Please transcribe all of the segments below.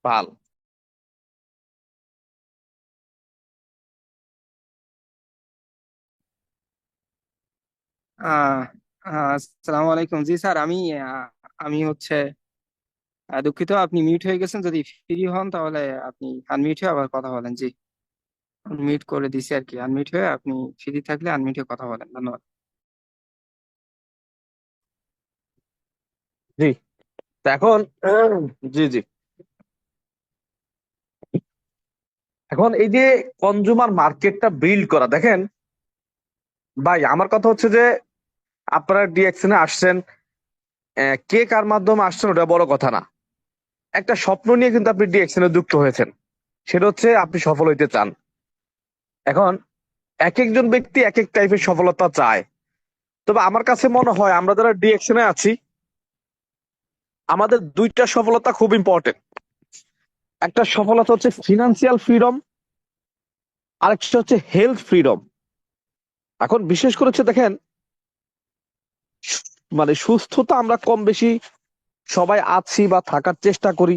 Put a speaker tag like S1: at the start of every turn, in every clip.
S1: পাল।
S2: আহ আসসালামু আলাইকুম। জি স্যার, আমি হচ্ছে দুঃখিত, আপনি মিউট হয়ে গেছেন। যদি ফ্রি হন তাহলে আপনি আনমিউট হয়ে আবার কথা বলেন। জি, মিউট করে দিছি আর কি। আনমিউট হয়ে আপনি ফ্রি থাকলে আনমিউট হয়ে কথা বলেন। ধন্যবাদ।
S1: জি। তো এখন জি জি, এখন এই যে কনজুমার মার্কেটটা বিল্ড করা, দেখেন ভাই, আমার কথা হচ্ছে যে আপনারা ডিএকশনে আসছেন, কে কার মাধ্যমে আসছেন ওটা বড় কথা না। একটা স্বপ্ন নিয়ে কিন্তু আপনি ডিএকশনে যুক্ত হয়েছেন, সেটা হচ্ছে আপনি সফল হইতে চান। এখন এক একজন ব্যক্তি এক এক টাইপের সফলতা চায়। তবে আমার কাছে মনে হয় আমরা যারা ডিএকশনে আছি, আমাদের দুইটা সফলতা খুব ইম্পর্টেন্ট। একটা সফলতা হচ্ছে ফিনান্সিয়াল ফ্রিডম, আরেকটা হচ্ছে হেলথ ফ্রিডম। এখন বিশেষ করে হচ্ছে দেখেন, মানে সুস্থতা আমরা কম বেশি সবাই আছি বা থাকার চেষ্টা করি।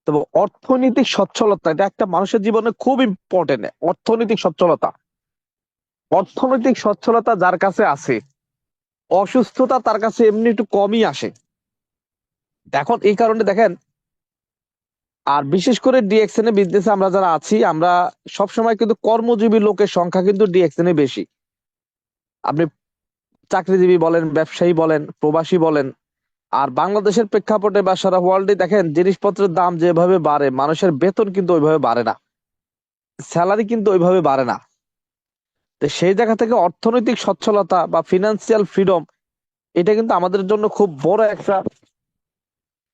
S1: তবে অর্থনৈতিক সচ্ছলতা এটা একটা মানুষের জীবনে খুব ইম্পর্টেন্ট। অর্থনৈতিক সচ্ছলতা, অর্থনৈতিক সচ্ছলতা যার কাছে আছে, অসুস্থতা তার কাছে এমনি একটু কমই আসে। এখন এই কারণে দেখেন, আর বিশেষ করে ডিএক্সএন বিজনেসে আমরা যারা আছি, আমরা সবসময় কিন্তু কর্মজীবী লোকের সংখ্যা কিন্তু ডিএক্সএন বেশি। আপনি চাকরিজীবী বলেন, ব্যবসায়ী বলেন, প্রবাসী বলেন। আর বাংলাদেশের প্রেক্ষাপটে বা সারা ওয়ার্ল্ডে দেখেন, জিনিসপত্রের দাম যেভাবে বাড়ে, মানুষের বেতন কিন্তু ওইভাবে বাড়ে না, স্যালারি কিন্তু ওইভাবে বাড়ে না। তো সেই জায়গা থেকে অর্থনৈতিক সচ্ছলতা বা ফিনান্সিয়াল ফ্রিডম, এটা কিন্তু আমাদের জন্য খুব বড় একটা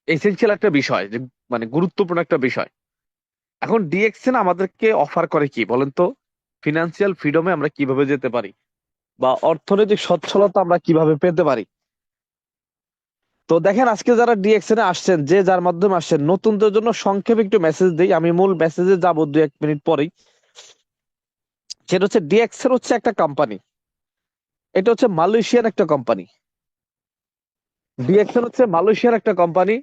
S1: এসেনশিয়াল একটা বিষয়, যে মানে গুরুত্বপূর্ণ একটা বিষয়। এখন ডিএক্সএন আমাদেরকে অফার করে কি বলেন তো? ফিনান্সিয়াল ফ্রিডমে আমরা কিভাবে যেতে পারি, বা অর্থনৈতিক সচ্ছলতা আমরা কিভাবে পেতে পারি। তো দেখেন, আজকে যারা ডিএক্সএন এ আসছেন, যে যার মাধ্যমে আসছেন, নতুনদের জন্য সংক্ষেপে একটু মেসেজ দিই, আমি মূল মেসেজে যাবো 2-1 মিনিট পরেই। সেটা হচ্ছে ডিএক্সএন হচ্ছে একটা কোম্পানি, এটা হচ্ছে মালয়েশিয়ান একটা কোম্পানি। ডিএক্সএন হচ্ছে মালয়েশিয়ার একটা কোম্পানি।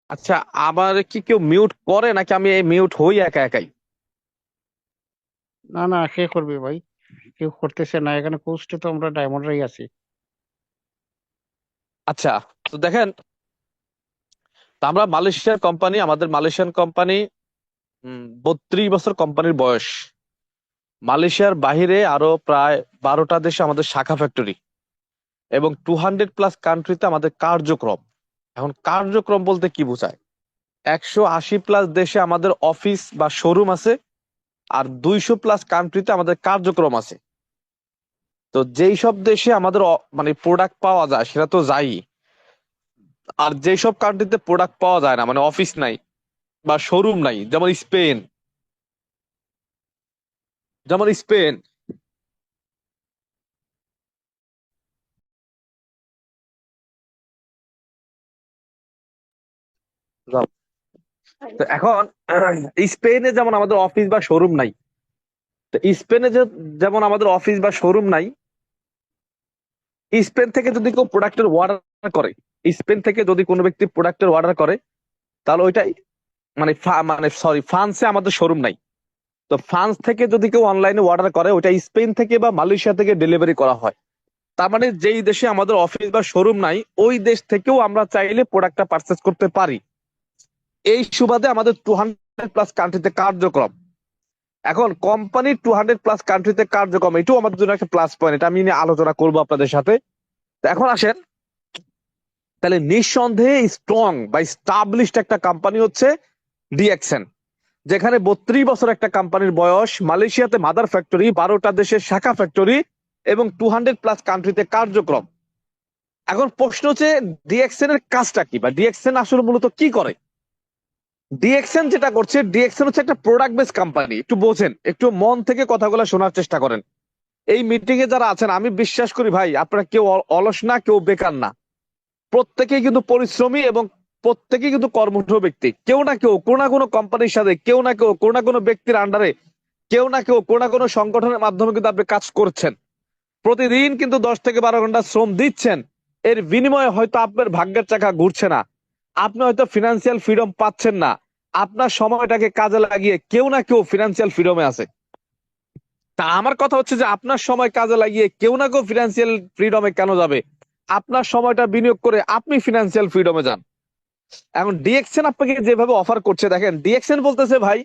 S1: আচ্ছা, আবার কি কেউ মিউট করে নাকি আমি এই মিউট হই একা একাই?
S3: না না, কে করবে ভাই? কেউ করতেছে না, এখানে পোস্টে তো আমরা ডায়মন্ডরাই আছি।
S1: আচ্ছা, তো দেখেন, তো আমরা মালয়েশিয়ার কোম্পানি, আমাদের মালয়েশিয়ান কোম্পানি 32 বছর কোম্পানির বয়স। মালয়েশিয়ার বাহিরে আরো প্রায় 12টা দেশে আমাদের শাখা ফ্যাক্টরি, এবং 200+ কান্ট্রিতে আমাদের কার্যক্রম। এখন কার্যক্রম বলতে কি বোঝায়? 180+ দেশে আমাদের অফিস বা শোরুম আছে, আর 200+ কান্ট্রিতে আমাদের কার্যক্রম আছে। তো যেই সব দেশে আমাদের মানে প্রোডাক্ট পাওয়া যায় সেটা তো যাই, আর যেই সব কান্ট্রিতে প্রোডাক্ট পাওয়া যায় না, মানে অফিস নাই বা শোরুম নাই, যেমন স্পেন, যেমন স্পেন। তো এখন স্পেনে যেমন আমাদের অফিস বা শোরুম নাই, তো স্পেনে যেমন আমাদের অফিস বা শোরুম নাই, স্পেন থেকে যদি কেউ প্রোডাক্টের অর্ডার করে, স্পেন থেকে যদি কোনো ব্যক্তি প্রোডাক্টের অর্ডার করে, তাহলে ওইটা মানে মানে সরি, ফ্রান্সে আমাদের শোরুম নাই। তো ফ্রান্স থেকে যদি কেউ অনলাইনে অর্ডার করে, ওইটা স্পেন থেকে বা মালয়েশিয়া থেকে ডেলিভারি করা হয়। তার মানে যেই দেশে আমাদের অফিস বা শোরুম নাই, ওই দেশ থেকেও আমরা চাইলে প্রোডাক্টটা পারচেস করতে পারি। এই সুবাদে আমাদের 200+ কান্ট্রিতে কার্যক্রম। এখন কোম্পানির 200+ কান্ট্রিতে কার্যক্রম, এটাও আমাদের জন্য একটা প্লাস পয়েন্ট, এটা আমি নিয়ে আলোচনা করবো আপনাদের সাথে। তো এখন আসেন, তাহলে নিঃসন্দেহে স্ট্রং বা স্টাবলিশড একটা কোম্পানি হচ্ছে ডিএক্সএন, যেখানে 32 বছর একটা কোম্পানির বয়স, মালয়েশিয়াতে মাদার ফ্যাক্টরি, 12টা দেশের শাখা ফ্যাক্টরি, এবং 200+ কান্ট্রিতে কার্যক্রম। এখন প্রশ্ন হচ্ছে, ডিএক্সএন এর কাজটা কি, বা ডিএক্সএন আসলে মূলত কি করে? ডিএক্সএন যেটা করছে, ডিএক্সএন হচ্ছে একটা প্রোডাক্ট বেস কোম্পানি। একটু বোঝেন, একটু মন থেকে কথাগুলো শোনার চেষ্টা করেন। এই মিটিং এ যারা আছেন, আমি বিশ্বাস করি ভাই, আপনারা কেউ অলস না, কেউ বেকার না। প্রত্যেকেই কিন্তু পরিশ্রমী, এবং প্রত্যেকেই কিন্তু কর্মঠ ব্যক্তি। কেউ না কেউ কোনো না কোনো কোম্পানির সাথে, কেউ না কেউ কোনো না কোনো ব্যক্তির আন্ডারে, কেউ না কেউ কোনো না কোনো সংগঠনের মাধ্যমে কিন্তু আপনি কাজ করছেন। প্রতিদিন কিন্তু 10 থেকে 12 ঘন্টা শ্রম দিচ্ছেন। এর বিনিময়ে হয়তো আপনার ভাগ্যের চাকা ঘুরছে না, আপনি হয়তো ফিনান্সিয়াল ফ্রিডম পাচ্ছেন না, আপনার সময়টাকে কাজে লাগিয়ে কেউ না কেউ ফিনান্সিয়াল ফ্রিডমে আছে। তা আমার কথা হচ্ছে যে আপনার সময় কাজে লাগিয়ে কেউ না কেউ ফিনান্সিয়াল ফ্রিডমে কেন যাবে? আপনার সময়টা বিনিয়োগ করে আপনি ফিনান্সিয়াল ফ্রিডমে যান। এখন ডিএক্সএন আপনাকে যেভাবে অফার করছে, দেখেন ডিএক্সএন বলতেছে ভাই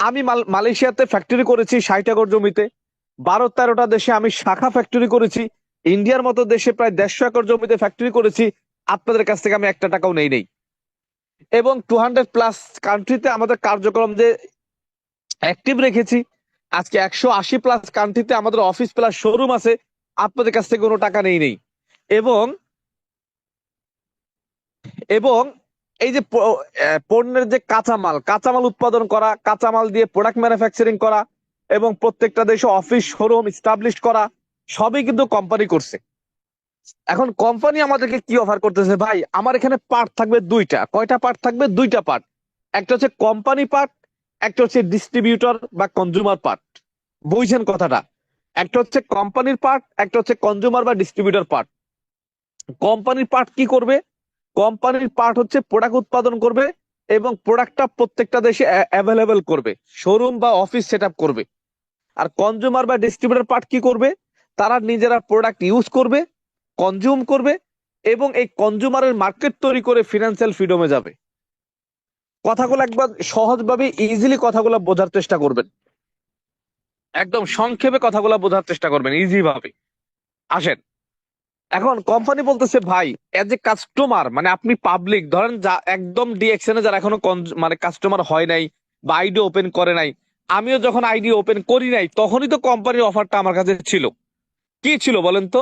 S1: আমি মালয়েশিয়াতে ফ্যাক্টরি করেছি 60 একর জমিতে, 12-13টা দেশে আমি শাখা ফ্যাক্টরি করেছি, ইন্ডিয়ার মতো দেশে প্রায় 150 একর জমিতে ফ্যাক্টরি করেছি, আপনাদের কাছ থেকে আমি একটা টাকাও নেই। এবং 200+ কান্ট্রিতে আমাদের কার্যক্রম যে অ্যাক্টিভ রেখেছি। আজকে 180+ কান্ট্রিতে আমাদের অফিস প্লাস শোরুম আছে, আপনাদের কাছ থেকে কোনো টাকা নেই। এবং এবং এই যে পণ্যের যে কাঁচামাল উৎপাদন করা, কাঁচামাল দিয়ে প্রোডাক্ট ম্যানুফ্যাকচারিং করা এবং প্রত্যেকটা দেশে অফিস শোরুম এস্টাবলিশ করা, সবই কিন্তু কোম্পানি করছে। এখন কোম্পানি আমাদেরকে কি অফার করতেছে ভাই, আমার এখানে পার্ট থাকবে দুইটা। কয়টা পার্ট থাকবে? দুইটা পার্ট। একটা হচ্ছে কোম্পানি পার্ট, একটা হচ্ছে ডিস্ট্রিবিউটর বা কনজিউমার পার্ট। বুঝছেন কথাটা? একটা হচ্ছে কোম্পানির পার্ট, একটা হচ্ছে কনজিউমার বা ডিস্ট্রিবিউটর পার্ট। কোম্পানির পার্ট কি করবে? কোম্পানির পার্ট হচ্ছে প্রোডাক্ট উৎপাদন করবে এবং প্রোডাক্টটা প্রত্যেকটা দেশে অ্যাভেলেবেল করবে, শোরুম বা অফিস সেট আপ করবে। আর কনজিউমার বা ডিস্ট্রিবিউটর পার্ট কি করবে? তারা নিজেরা প্রোডাক্ট ইউজ করবে, কনজিউম করবে এবং এই কনজিউমারের মার্কেট তৈরি করে ফিনান্সিয়াল ফ্রিডমে যাবে। কথাগুলো একবার সহজভাবে ইজিলি কথাগুলো বোঝার চেষ্টা করবেন, একদম সংক্ষেপে কথাগুলো বোঝার চেষ্টা করবেন ইজি ভাবে। আসেন, এখন কোম্পানি বলতেছে ভাই এজ এ কাস্টমার, মানে আপনি পাবলিক, ধরেন যা একদম ডিএক্সএন এ যারা এখনো মানে কাস্টমার হয় নাই বা আইডি ওপেন করে নাই, আমিও যখন আইডি ওপেন করি নাই তখনই তো কোম্পানির অফারটা আমার কাছে ছিল। কি ছিল বলেন তো?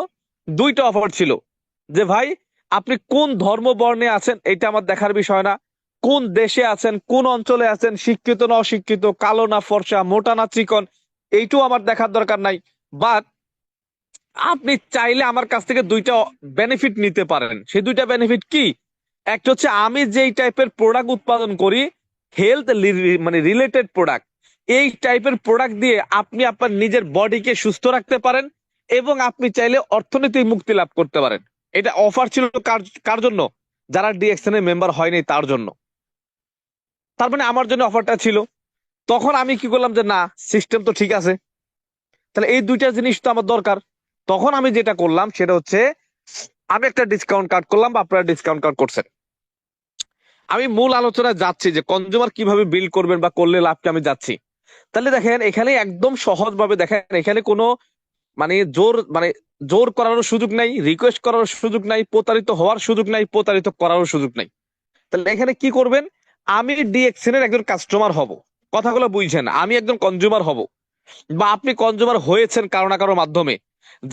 S1: দুইটা অফার ছিল, যে ভাই আপনি কোন ধর্ম বর্ণে আছেন এটা আমার দেখার বিষয় না, কোন দেশে আছেন, কোন অঞ্চলে আছেন, শিক্ষিত না অশিক্ষিত, কালো না ফর্সা, মোটা না চিকন, এইটাও আমার দেখার দরকার নাই। বাট আপনি চাইলে আমার কাছ থেকে দুইটা বেনিফিট নিতে পারেন। সেই দুইটা বেনিফিট কি? একটা হচ্ছে আমি যেই টাইপের প্রোডাক্ট উৎপাদন করি, হেলথ মানে রিলেটেড প্রোডাক্ট, এই টাইপের প্রোডাক্ট দিয়ে আপনি আপনার নিজের বডিকে সুস্থ রাখতে পারেন এবং আপনি চাইলে অর্থনৈতিক মুক্তি লাভ করতে পারেন। এটা অফার ছিল কার কার জন্য? যারা ডিএক্সএন এর মেম্বার হয়নি তার জন্য। তার মানে আমার জন্য অফারটা ছিল। তখন আমি কি করলাম যে না, সিস্টেম তো ঠিক আছে, তাহলে এই দুইটা জিনিস তো আমার দরকার। তখন আমি যেটা করলাম সেটা হচ্ছে আমি একটা ডিসকাউন্ট কার্ড করলাম বা আপনারা ডিসকাউন্ট কার্ড করছেন। আমি মূল আলোচনায় যাচ্ছি যে কনজিউমার কিভাবে বিল্ড করবেন বা করলে লাভকে আমি যাচ্ছি। তাহলে দেখেন এখানে একদম সহজ ভাবে দেখেন, এখানে কোনো মানে জোর করারও সুযোগ নাই, রিকোয়েস্ট করার সুযোগ নাই, প্রতারিত হওয়ার সুযোগ নাই, প্রতারিত করারও সুযোগ নাই। তাহলে এখানে কি করবেন? আমি ডিএক্সএন এর একজন কাস্টমার হব, কথাগুলো বুঝছেন, আমি একজন কনজিউমার হব বা আপনি কনজিউমার হয়েছেন কারো না কারোর মাধ্যমে।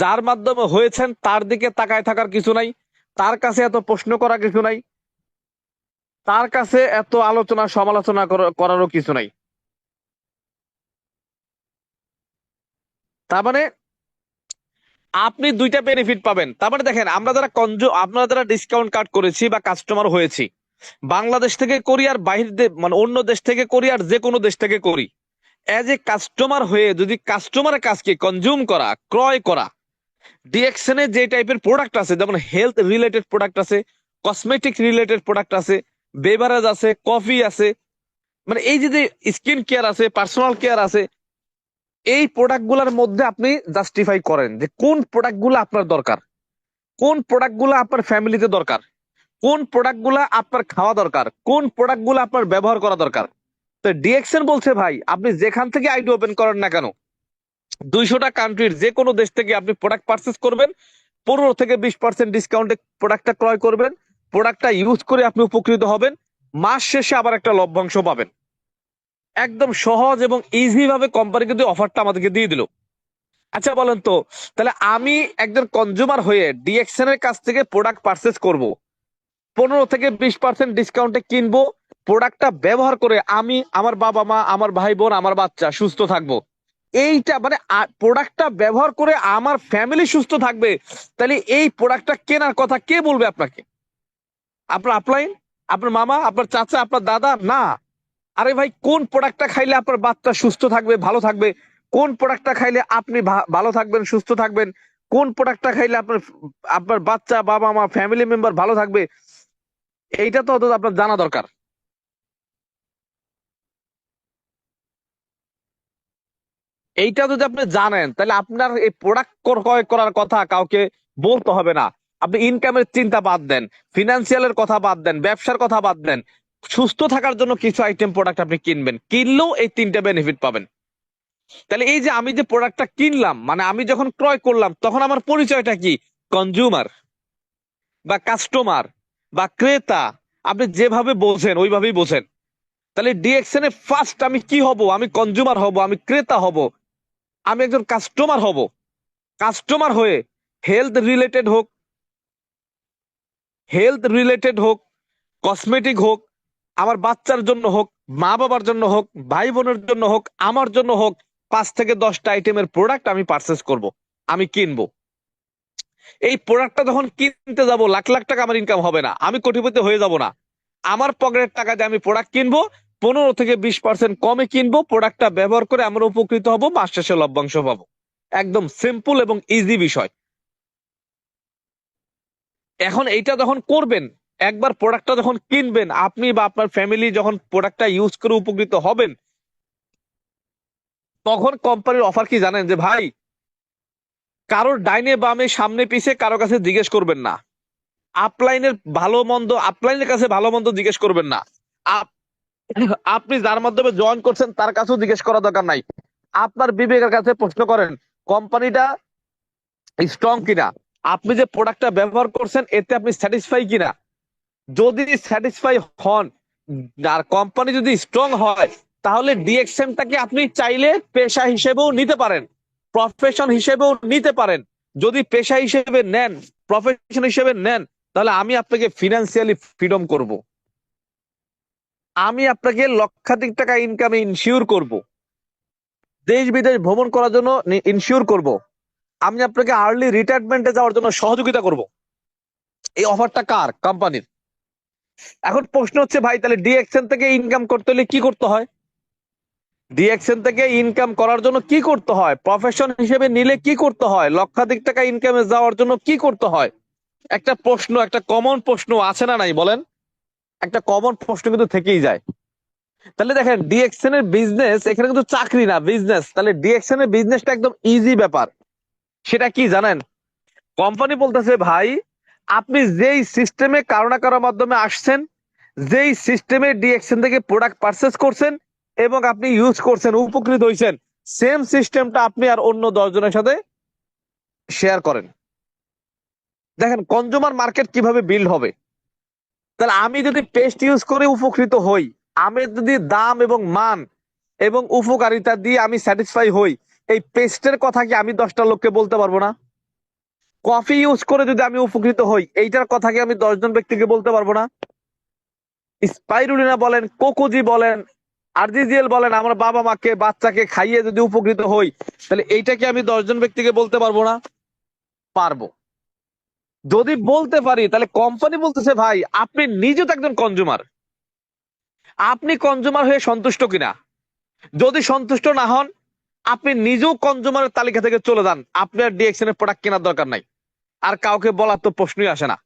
S1: যার মাধ্যমে হয়েছেন তার দিকে তাকায় থাকার কিছু নাই, তার কাছে এত প্রশ্ন করা কিছু নাই, তার কাছে এত আলোচনা সমালোচনা করারও কিছু নাই। তার মানে আপনি দুইটা বেনিফিট পাবেন। তার মানে দেখেন আমরা যারা ডিসকাউন্ট কার্ড করেছি বা কাস্টমার হয়েছি, বাংলাদেশ থেকে করি আর বাহির মানে অন্য দেশ থেকে করি আর যে কোনো দেশ থেকে করি, এজ এ কাস্টমার হয়ে যদি কাস্টমারের কাজকে কনজিউম করা, ক্রয় করা, ডিএক্সএন এ যে টাইপের প্রোডাক্ট আছে, যেমন হেলথ রিলেটেড প্রোডাক্ট আছে, কসমেটিক রিলেটেড প্রোডাক্ট আছে, বেভারেজ আছে, কফি আছে, মানে এই যে স্কিন কেয়ার আছে, পার্সোনাল কেয়ার আছে, এই প্রোডাক্ট গুলার মধ্যে আপনি জাস্টিফাই করেন যে কোন প্রোডাক্ট গুলো আপনার দরকার, কোন প্রোডাক্ট গুলো আপনার ফ্যামিলিতে দরকার, কোন প্রোডাক্ট গুলা আপনার খাওয়া দরকার, কোন প্রোডাক্ট গুলো আপনার ব্যবহার করা দরকার। তো ডিএক্সএন বলছে ভাই আপনি যেখান থেকে আইডি ওপেন করেন না কেন, 200টা কান্ট্রির যে কোনো দেশ থেকে আপনি প্রোডাক্ট পারচেস করবেন, 15 থেকে 20% ডিসকাউন্টে প্রোডাক্টটা ক্রয় করবেন, প্রোডাক্টটা ইউজ করে আপনি উপকৃত হবেন, মাস শেষে আবার একটা লভ্যাংশ পাবেন। একদম সহজ এবং ইজি ভাবে কোম্পানি কিন্তু অফারটা আমাদেরকে দিয়ে দিল। আচ্ছা বলেন তো, তাহলে আমি একজন কনজিউমার হয়ে ডিএক্সএন এর কাছ থেকে প্রোডাক্ট পারচেস করব, 15 থেকে 20% ডিসকাউন্টে কিনবো, প্রোডাক্টটা ব্যবহার করে আমি, আমার বাবা মা, আমার ভাই বোন, আমার বাচ্চা সুস্থ থাকবো, এইটা মানে প্রোডাক্টটা ব্যবহার করে আমার ফ্যামিলি সুস্থ থাকবে। তাহলে এই প্রোডাক্টটা কেনার কথা কে বলবে আপনাকে? আপনার আপলাইন, আপনার মামা, আপনার চাচা, আপনার দাদা? না। আরে ভাই কোন প্রোডাক্টটা খাইলে আপনার বাচ্চা সুস্থ থাকবে, ভালো থাকবে, কোন প্রোডাক্টটা খাইলে আপনি ভালো থাকবেন, সুস্থ থাকবেন, কোন প্রোডাক্টটা খাইলে আপনার আপনার বাচ্চা, বাবা মা, ফ্যামিলি মেম্বার ভালো থাকবে, এইটা তো অন্তত আপনার জানা দরকার। এইটা যদি আপনি জানেন তাহলে আপনার এই প্রোডাক্ট ক্রয় করার কথা কাউকে বলতে হবে না। আপনি ইনকামের চিন্তা বাদ দেন, ফিনান্সিয়ালের কথা বাদ দেন, ব্যবসার কথা বাদ দেন, সুস্থ থাকার জন্য কিছু আইটেম প্রোডাক্ট আপনি কিনবেন, কিনলেও এই তিনটা বেনিফিট পাবেন। তাহলে এই যে আমি যে প্রোডাক্টটা কিনলাম, মানে আমি যখন ক্রয় করলাম তখন আমার পরিচয়টা কি? কনজিউমার বা কাস্টমার বা ক্রেতা, আপনি যেভাবে বোঝেন ওইভাবেই বোঝেন। তাহলে ডিএক্সএন এ ফার্স্ট আমি কি হব? আমি কনজিউমার হব, আমি ক্রেতা হব, আমি একজন কাস্টমার হব। কাস্টমার হয়ে হেলথ রিলেটেড হোক, হেলথ রিলেটেড হোক, কসমেটিক হোক, আমার বাচ্চার জন্য হোক, মা বাবার জন্য হোক, ভাই বোনের জন্য হোক, আমার জন্য হোক, 5 থেকে 10টা আইটেমের প্রোডাক্ট আমি পারচেস করব, আমি কিনবো। এই প্রোডাক্টটা যখন কিনতে যাব, লাখ লাখ টাকা আমার ইনকাম হবে না, আমি কোটিপতি হয়ে যাব না। আমার পকেটের টাকা দিয়ে আমি প্রোডাক্ট কিনবো, 15 থেকে 20% কমে কিনবো, প্রোডাক্টটা ব্যবহার করে আমরা উপকৃত হব, মাস শেষে লভ্যাংশ পাবো। একদম সিম্পল এবং ইজি বিষয়। এখন এইটা যখন করবেন, একবার প্রোডাক্টটা যখন কিনবেন, আপনি বা আপনার ফ্যামিলি যখন প্রোডাক্টটা ইউজ করে উপকৃত হবেন, তখন কোম্পানির অফার কি জানেন? যে ভাই, কারোর ডাইনে বামে সামনে পিছে কারো কাছে জিজ্ঞেস করবেন না, আপলাইনের ভালো মন্দ, আপলাইনের কাছে ভালো মন্দ জিজ্ঞেস করবেন না, আপ- আপনি যার মাধ্যমে জয়েন করছেন তার কাছেও জিজ্ঞেস করা দরকার নাই। আপনার বিবেকের কাছে প্রশ্ন করেন, কোম্পানিটা স্ট্রং কিনা, আপনি যে প্রোডাক্টটা ব্যবহার করছেন এতে আপনি স্যাটিসফাই কিনা। যদি স্যাটিসফাই হন আর কোম্পানি যদি স্ট্রং হয়, তাহলে ডিএক্সএমটাকে আপনি চাইলে পেশা হিসেবেও নিতে পারেন, প্রফেশন হিসেবেও নিতে পারেন। যদি পেশা হিসেবে নেন, প্রফেশন হিসেবে নেন, তাহলে আমি আপনাকে ফিনান্সিয়ালি ফ্রিডম করব, আমি আপনাকে লক্ষাধিক টাকা ইনকামে ইনশিওর করব, দেশ বিদেশ ভ্রমণ করার জন্য ইনশিওর করব, আমি আপনাকে আর্লি রিটায়ারমেন্টে যাওয়ার জন্য সহযোগিতা করব। এই অফারটা কার? কোম্পানির। এখন প্রশ্ন হচ্ছে, ভাই তাহলে ডিএক্সএন থেকে ইনকাম করতে হলে কি করতে হয়? ডিএক্সএন থেকে ইনকাম করার জন্য কি করতে হয়? প্রফেশন হিসেবে নিলে কি করতে হয়? লক্ষাধিক টাকা ইনকামে যাওয়ার জন্য কি করতে হয়? একটা প্রশ্ন, একটা কমন প্রশ্ন আছে না নাই বলেন? একটা কমন প্রশ্ন কিন্তু থেকেই যায়। তাহলে দেখেন, ডিএক্সএন এর বিজনেস এখানে কিন্তু চাকরি না, বিজনেস। তাহলে ডিএক্সএন এর বিজনেসটা একদম ইজি ব্যাপার। সেটা কি জানেন? কোম্পানি বলতেছে, ভাই আপনি যেই সিস্টেমে কারো না কারোর মাধ্যমে আসছেন, যেই সিস্টেমে ডিএক্সএন থেকে প্রোডাক্ট পারচেস করছেন এবং আপনি ইউজ করছেন, উপকৃত হয়েছেন, সেম সিস্টেমটা আপনি আর অন্য 10 জনের সাথে শেয়ার করেন। দেখেন কনজিউমার মার্কেট কিভাবে বিল্ড হবে। তাহলে আমি যদি পেস্ট ইউজ করে উপকৃত হই, আমি যদি দাম এবং মান এবং উপকারিতা দিয়ে আমি স্যাটিসফাই হই, এই পেস্টের কথা কি আমি 10টা লোককে বলতে পারবো না? কফি ইউজ করে যদি আমি উপকৃত হই, এইটার কথা কি আমি 10জন ব্যক্তিকে বলতে পারবো না? স্পাইরুলিনা বলেন, কোকোজি বলেন, আরজিজিএল বলেন, আমার বাবা মাকে, বাচ্চাকে খাইয়ে যদি উপকৃত হই, তাহলে এইটা কি আমি 10জন ব্যক্তিকে বলতে পারবো না? পারবো। যদি বলতে পারি, তাহলে কোম্পানি বলতেছে, ভাই আপনি নিজে তো একজন কনজিউমার, আপনি কনজিউমার হয়ে সন্তুষ্ট কিনা। যদি সন্তুষ্ট না হন, আপনি নিজেও কনজিউমারের তালিকা থেকে চলে যান, আপনার ডিএক্সএন এর প্রোডাক্ট কেনার দরকার নাই, আর কাউকে বলার তো প্রশ্নই আসে না।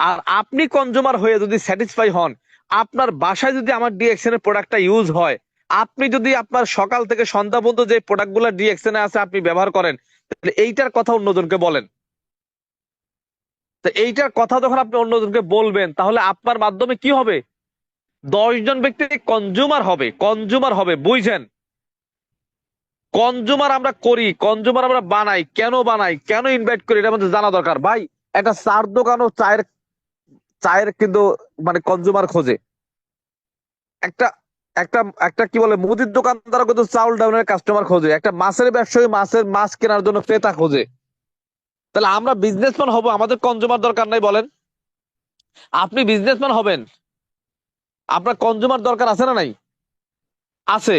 S1: আর আপনি কনজিউমার হয়ে যদি স্যাটিসফাই হন, আপনার বাসায় যদি আমার ডিএক্সএন এর প্রোডাক্টটা ইউজ হয়, আপনি যদি আপনার সকাল থেকে সন্ধ্যা পর্যন্ত যে প্রোডাক্টগুলো ডিএক্সএন এ আছে আপনি ব্যবহার করেন, তাহলে এইটার কথা অন্যজনকে বলেন। তো এইটার কথা যখন আপনি অন্যজনকে বলবেন, তাহলে আপনার মাধ্যমে কি হবে? 10জন ব্যক্তি কনজিউমার হবে, কনজিউমার হবে, বুঝছেন? কনজিউমার আমরা করি, কনজিউমার আমরা বানাই, কেন বানাই, কেন ইনভাইট করি, এটা আমাদের জানা দরকার। ভাই একটা চার দোকানও চায়ের চায়ের কিন্তু মানে কনজিউমার খোঁজে। একটা একটা একটা কি বলে, মুদির দোকানদার কিন্তু চাউল ডাউনের কাস্টমার খোঁজে। একটা মাছের ব্যবসায়ী মাছ কেনার জন্য ক্রেতা খোঁজে। তাহলে আমরা বিজনেসম্যান হব, আমাদের কনজিউমার দরকার নাই বলেন? আপনি বিজনেসম্যান হবেন, আপনার কনজিউমার দরকার আছে না নাই? আছে।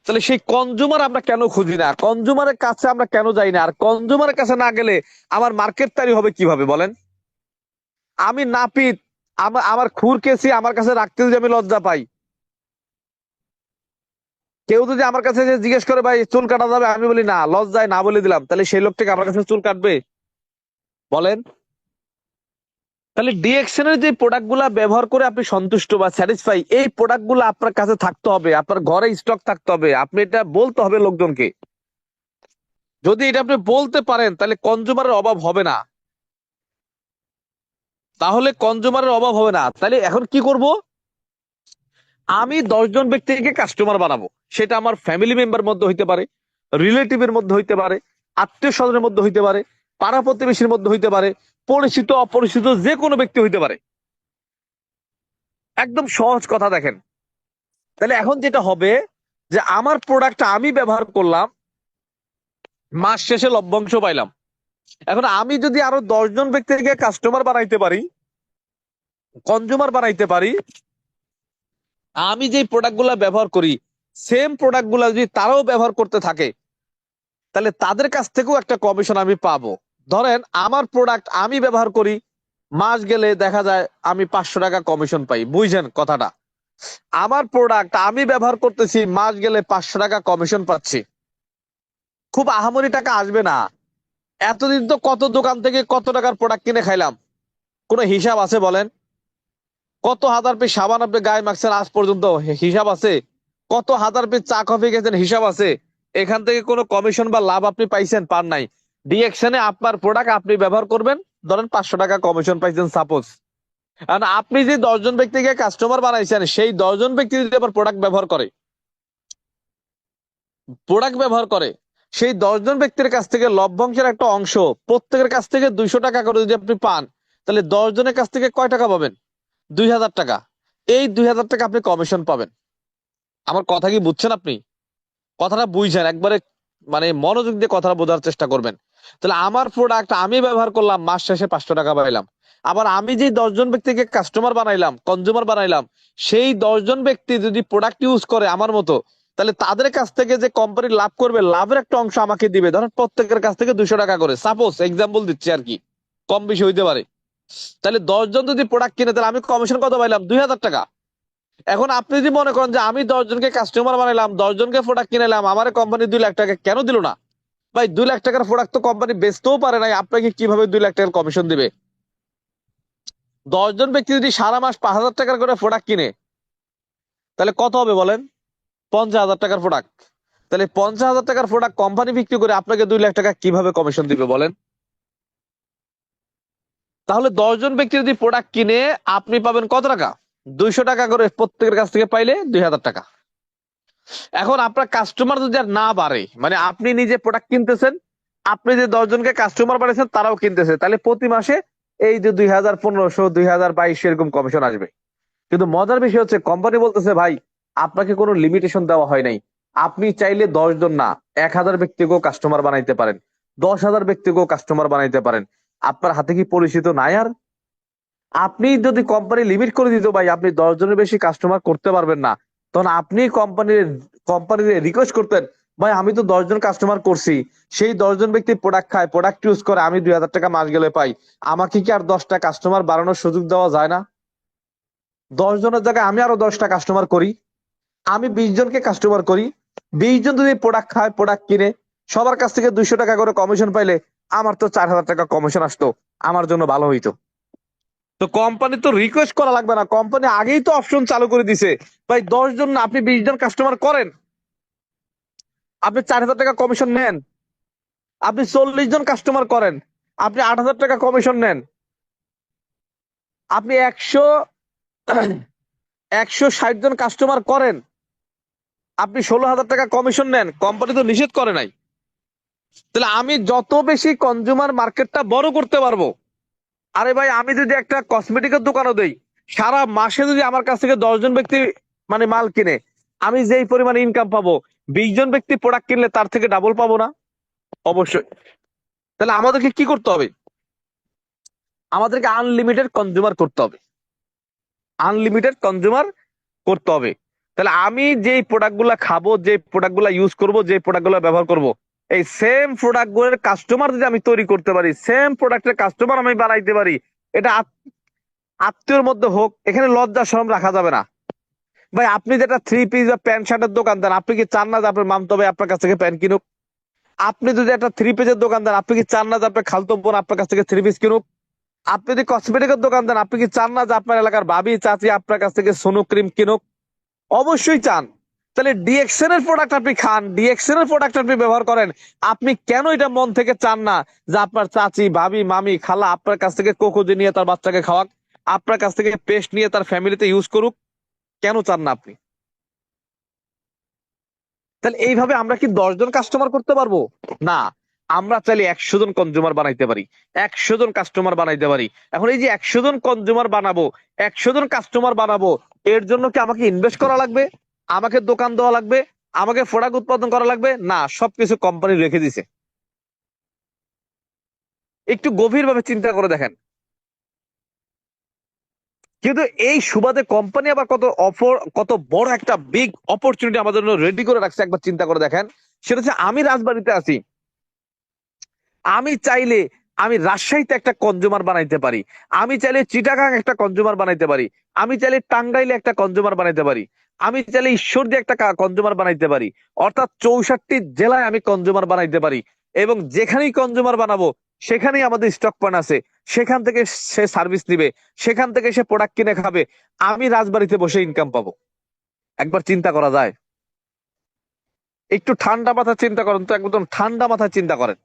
S1: তাহলে সেই কনজিউমার আমরা কেন খুঁজি না? কনজিউমারের কাছে আমরা কেন যাই না? আর কনজিউমারের কাছে না গেলে আমার মার্কেট তৈরি হবে কিভাবে বলেন? আমি নাপিত, আমার আমার খুর কেসি আমার কাছে রাখতে যদি আমি লজ্জা পাই, কেউ যদি আমার কাছে এসে জিজ্ঞেস করে, ভাই চুল কাটা যাবে, আমি বলি না, লজ্জায় না বলে দিলাম, তাহলে সেই লোকটাকে আমার কাছে চুল কাটবে? বলেন? তাহলে ডিএক্সএন এর যে প্রোডাক্ট গুলা ব্যবহার করে আপনি সন্তুষ্ট বা স্যাটিসফাই, এই প্রোডাক্ট গুলো আপনার কাছে থাকতে হবে, আপনার ঘরে স্টক থাকতে হবে, আপনি এটা বলতে হবে লোকজনকে। যদি এটা আপনি বলতে পারেন তাহলে কনজিউমারের অভাব হবে না, তাহলে এখন কি করব? আমি 10 জন ব্যক্তিকে কাস্টমার বানাবো, সেটা আমার ফ্যামিলি মেম্বার মধ্যে হইতে পারে, রিলেটিভের মধ্যে হইতে পারে, আত্মীয় স্বজনের মধ্যে হইতে পারে, পাড়া প্রতিবেশীর মধ্যে হইতে পারে, পরিচিত অপরিচিত যে কোনো ব্যক্তি হইতে পারে। একদম সহজ কথা দেখেন। তাহলে এখন যেটা হবে যে আমার প্রোডাক্টটা আমি ব্যবহার করলাম, মাস শেষে লভ্যাংশ পাইলাম। এখন আমি যদি আরো 10 জন ব্যক্তিকে কাস্টমার বানাইতে পারি, কনজিউমার বানাইতে পারি, আমি যে প্রোডাক্ট গুলা ব্যবহার করি সেম প্রোডাক্ট গুলা যদি তারাও ব্যবহার করতে থাকে, তাহলে তাদের কাছ থেকেও একটা কমিশন আমি পাবো। ধরেন আমার প্রোডাক্ট আমি ব্যবহার করি, মাস গেলে দেখা যায় আমি 500 টাকা কমিশন পাই। বুঝছেন কথাটা? আমার প্রোডাক্ট আমি ব্যবহার করতেছি, মাস গেলে 500 টাকা কমিশন পাচ্ছি। খুব আহামরি টাকা আসবে না। এতদিন তো কত দোকান থেকে কত টাকার প্রোডাক্ট কিনে খাইলাম, কোনো হিসাব আছে বলেন? কত হাজার পিস সাবান আপনি গায়ে মাখছেন আজ পর্যন্ত, হিসাব আছে? কত হাজার পিস চা কফি গেছেন, হিসাব আছে? এখান থেকে কোনো কমিশন বা লাভ আপনি পাইছেন? পান নাই। ডিএকশনে আপনার প্রোডাক্ট আপনি ব্যবহার করবেন, ধরেন 500 টাকা কমিশন পাইছেন সাপোজ। আর আপনি যে 10 জন ব্যক্তিকে কাস্টমার বানাইছেন, সেই 10 জন ব্যক্তি যদি আবার প্রোডাক্ট ব্যবহার করে, সেই 10 জন ব্যক্তির কাছ থেকে লভ্যাংশের একটা অংশ প্রত্যেকের কাছ থেকে 200 টাকা করে যদি আপনি পান, তাহলে 10 জনের কাছ থেকে কয় টাকা পাবেন? 2000 টাকা। এই 2000 টাকা আপনি কমিশন পাবেন। আমার কথা কি বুঝছেন আপনি? কথাটা বুঝছেন? একবারে মানে মনোযোগ দিয়ে কথাটা বোঝার চেষ্টা করবেন। তাহলে আমার প্রোডাক্ট আমি ব্যবহার করলাম, মাস শেষে 500 টাকা পাইলাম। আবার আমি যে 10 জন ব্যক্তিকে কাস্টমার বানাইলাম, কনজিউমার বানাইলাম, সেই 10 জন ব্যক্তি যদি প্রোডাক্ট ইউজ করে আমার মতো, তাহলে তাদের কাছ থেকে যে কোম্পানি লাভ করবে, লাভের একটা অংশ আমাকে দিবে। ধরেন প্রত্যেকের কাছ থেকে 200 টাকা করে, সাপোজ এক্সাম্পল দিচ্ছি আর কি, কম বেশি হইতে পারে। তাহলে 10 জন যদি প্রোডাক্ট কিনে, তাহলে আমি কমিশন কত পাইলাম? 2000 টাকা। এখন আপনি যদি মনে করেন যে আমি 10 জনকে কাস্টমার বানাইলাম, 10 জনকে প্রোডাক্ট কিনেলাম, আমার কোম্পানি 2 লাখ টাকা কেন দিল না? ভাই, 2 লাখ টাকার প্রোডাক্ট তো কোম্পানি বেচতেও পারে নাই, আপনাকে কিভাবে 2 লাখ টাকার কমিশন দিবে? 10 জন ব্যক্তি যদি সারা মাস 5,000 টাকার করে প্রোডাক্ট কিনে, তাহলে কত হবে বলেন? 50,000 টাকার প্রোডাক্ট। তাহলে 50,000 টাকার প্রোডাক্ট কোম্পানি বিক্রি করে আপনাকে 2 লাখ টাকা কিভাবে কমিশন দিবে বলেন? তাহলে 10 জন ব্যক্তি যদি প্রোডাক্ট কিনে, আপনি পাবেন কত টাকা? 200 টাকা করে প্রত্যেকের কাছ থেকে পাইলে 2,000 টাকা। এখন আপনার কাস্টমার যদি আর না বাড়ে, মানে আপনি নিজে প্রোডাক্ট কিনতেছেন, আপনি যে 10 জনকে কাস্টমার বাড়াইছেন তারাও কিনতেছে, তাহলে প্রতি মাসে এই যে 2,000, 1,500, 2,000, 2,200 এরকম কমিশন আসবে। কিন্তু মজার বিষয় হচ্ছে কোম্পানি বলতেছে, ভাই আপনাকে কোনো লিমিটেশন দেওয়া হয় নাই, আপনি চাইলে 10 জন না, 1,000 ব্যক্তিকেও কাস্টমার বানাইতে পারেন, 10,000 ব্যক্তিকেও কাস্টমার বানাইতে পারেন। আপনার হাতে কি পরিচিত নাই আর? আপনি যদি কোম্পানি লিমিট করে দিত, ভাই আপনি 10 জনের বেশি কাস্টমার করতে পারবেন না, তখন আপনি কোম্পানির রিকোয়েস্ট করতেন, ভাই আমি তো 10 জন কাস্টমার করছি, সেই 10 জন ব্যক্তি প্রোডাক্ট খায়, প্রোডাক্ট ইউজ করে, আমি 2,000 টাকা মাস গেলে পাই, আমাকে কি আর 10টা কাস্টমার বাড়ানোর সুযোগ দেওয়া যায় না? 10 জনের জায়গায় আমি আরো 10টা কাস্টমার করি, আমি 20 জনকে কাস্টমার করি, 20 জন যদি প্রোডাক্ট খায়, প্রোডাক্ট কিনে, সবার কাছ থেকে 200 টাকা করে কমিশন পাইলে আমার তো 4,000 টাকা কমিশন আসতো, আমার জন্য ভালো হইতো। তো কোম্পানি তো রিকোয়েস্ট করা লাগবে না, কোম্পানি আগেই তো অপশন চালু করে দিছে, ভাই 10 জন না, আপনি 20 জন কাস্টমার করেন, আপনি 4,000 টাকা কমিশন নেন। আপনি 40 জন কাস্টমার করেন, আপনি 8,000 টাকা কমিশন নেন। আপনি 160 জন কাস্টমার করেন, আপনি 16,000 টাকা কমিশন নেন, কোম্পানি তো নিষেধ করে নাই। তাহলে আমি যত বেশি কনজিউমার মার্কেটটা বড় করতে পারবো, আরে ভাই আমি যদি একটা কসমেটিকের দোকানও দেই, সারা মাসে যদি আমার কাছ থেকে 10 জন ব্যক্তি মানে মাল কিনে, আমি যেই পরিমাণে ইনকাম পাবো, 20 জন ব্যক্তি প্রোডাক্ট কিনলে তার থেকে ডাবল পাবো না? অবশ্যই। তাহলে আমাদেরকে কি করতে হবে? আমাদেরকে আনলিমিটেড কনজিউমার করতে হবে, আনলিমিটেড কনজিউমার করতে হবে। তাহলে আমি যেই প্রোডাক্ট গুলা খাবো, যে প্রোডাক্ট গুলা ইউজ করবো, যে প্রোডাক্ট গুলা ব্যবহার করবো, এই সেম প্রোডাক্ট গুলোর কাস্টমার যদি আমি তৈরি করতে পারি, সেম প্রোডাক্টের কাস্টমার আমি বানাইতে পারি, এটা আত্মীয়র মধ্যে হোক, এখানে লজ্জা শরম রাখা যাবে না। ভাই আপনি যেটা 3 পিস বা প্যান্ট শার্টের দোকান দেন, আপনি কি চান না যে আপনার মামতো ভাই আপনার কাছ থেকে প্যান্ট কিনুক? আপনি যদি একটা থ্রি পিসের দোকান দেন, আপনি কি চান না যে আপনার খালতো বোন আপনার কাছ থেকে থ্রি পিস কিনুক? আপনি যদি কসমেটিকের দোকান দেন, আপনি কি চান না যে আপনার এলাকার ভাবি চাচি আপনার কাছ থেকে সোনো ক্রিম কিনুক? অবশ্যই চান। তাহলে ডিএক্সএন এর প্রোডাক্ট আপনি খান, ডিএক্সএন এর প্রোডাক্ট আপনি ব্যবহার করেন, আপনি কেন এটা মন থেকে চান না যে আপনার চাচি ভাবি মামি খালা আপনার কাছ থেকে কোকোজে নিয়ে তার বাচ্চাকে খাওয়াক, আপনার কাছ থেকে পেস্ট নিয়ে তার ফ্যামিলিতে ইউজ করুক? কেন চান না আপনি? তাহলে এইভাবে আমরা কি 10 জন কাস্টমার করতে পারবো? না। আমরা চাইলে 100 জন কনজিউমার বানাইতে পারি, 100 জন কাস্টমার বানাইতে পারি। এখন এই যে 100 জন কনজিউমার বানাবো, 100 জন কাস্টমার বানাবো, এর জন্য কি আমাকে ইনভেস্ট করা লাগবে? আমাকে দোকান দেওয়া লাগবে? আমাকে প্রোডাক্ট উৎপাদন করা লাগবে? না, সবকিছু কোম্পানি রেখে দিছে। একটু গভীরভাবে চিন্তা করে দেখেন। কিন্তু এই সুবাদে কোম্পানি আবার কত বড় একটা বিগ অপরচুনিটি আমাদের জন্য রেডি করে রাখছে, একবার চিন্তা করে দেখেন। সেটা হচ্ছে আমি রাজবাড়িতে আছি, আমি চাইলে আমি রাজশাহীতে একটা কনজিউমার বানাইতে পারি, আমি চাইলে চিটাগাং একটা কনজিউমার বানাইতে পারি, আমি চাইলে টাঙ্গাইলে একটা কনজিউমার বানাইতে পারি, আমি চাইলে ঈশ্বরদী একটা কনজিউমার বানাইতে পারি। অর্থাৎ 64টি জেলায় আমি কনজিউমার বানাইতে পারি, এবং যেখানেই কনজিউমার বানাবো সেখানেই আমাদের স্টক পয়েন্ট আছে, সেখান থেকে সে সার্ভিস নিবে, সেখান থেকে সে প্রোডাক্ট কিনে খাবে, আমি রাজবাড়িতে বসে ইনকাম পাবো। একবার চিন্তা করা যায়? একটু ঠান্ডা মাথায় চিন্তা করেন তো, একদম ঠান্ডা মাথায় চিন্তা করেন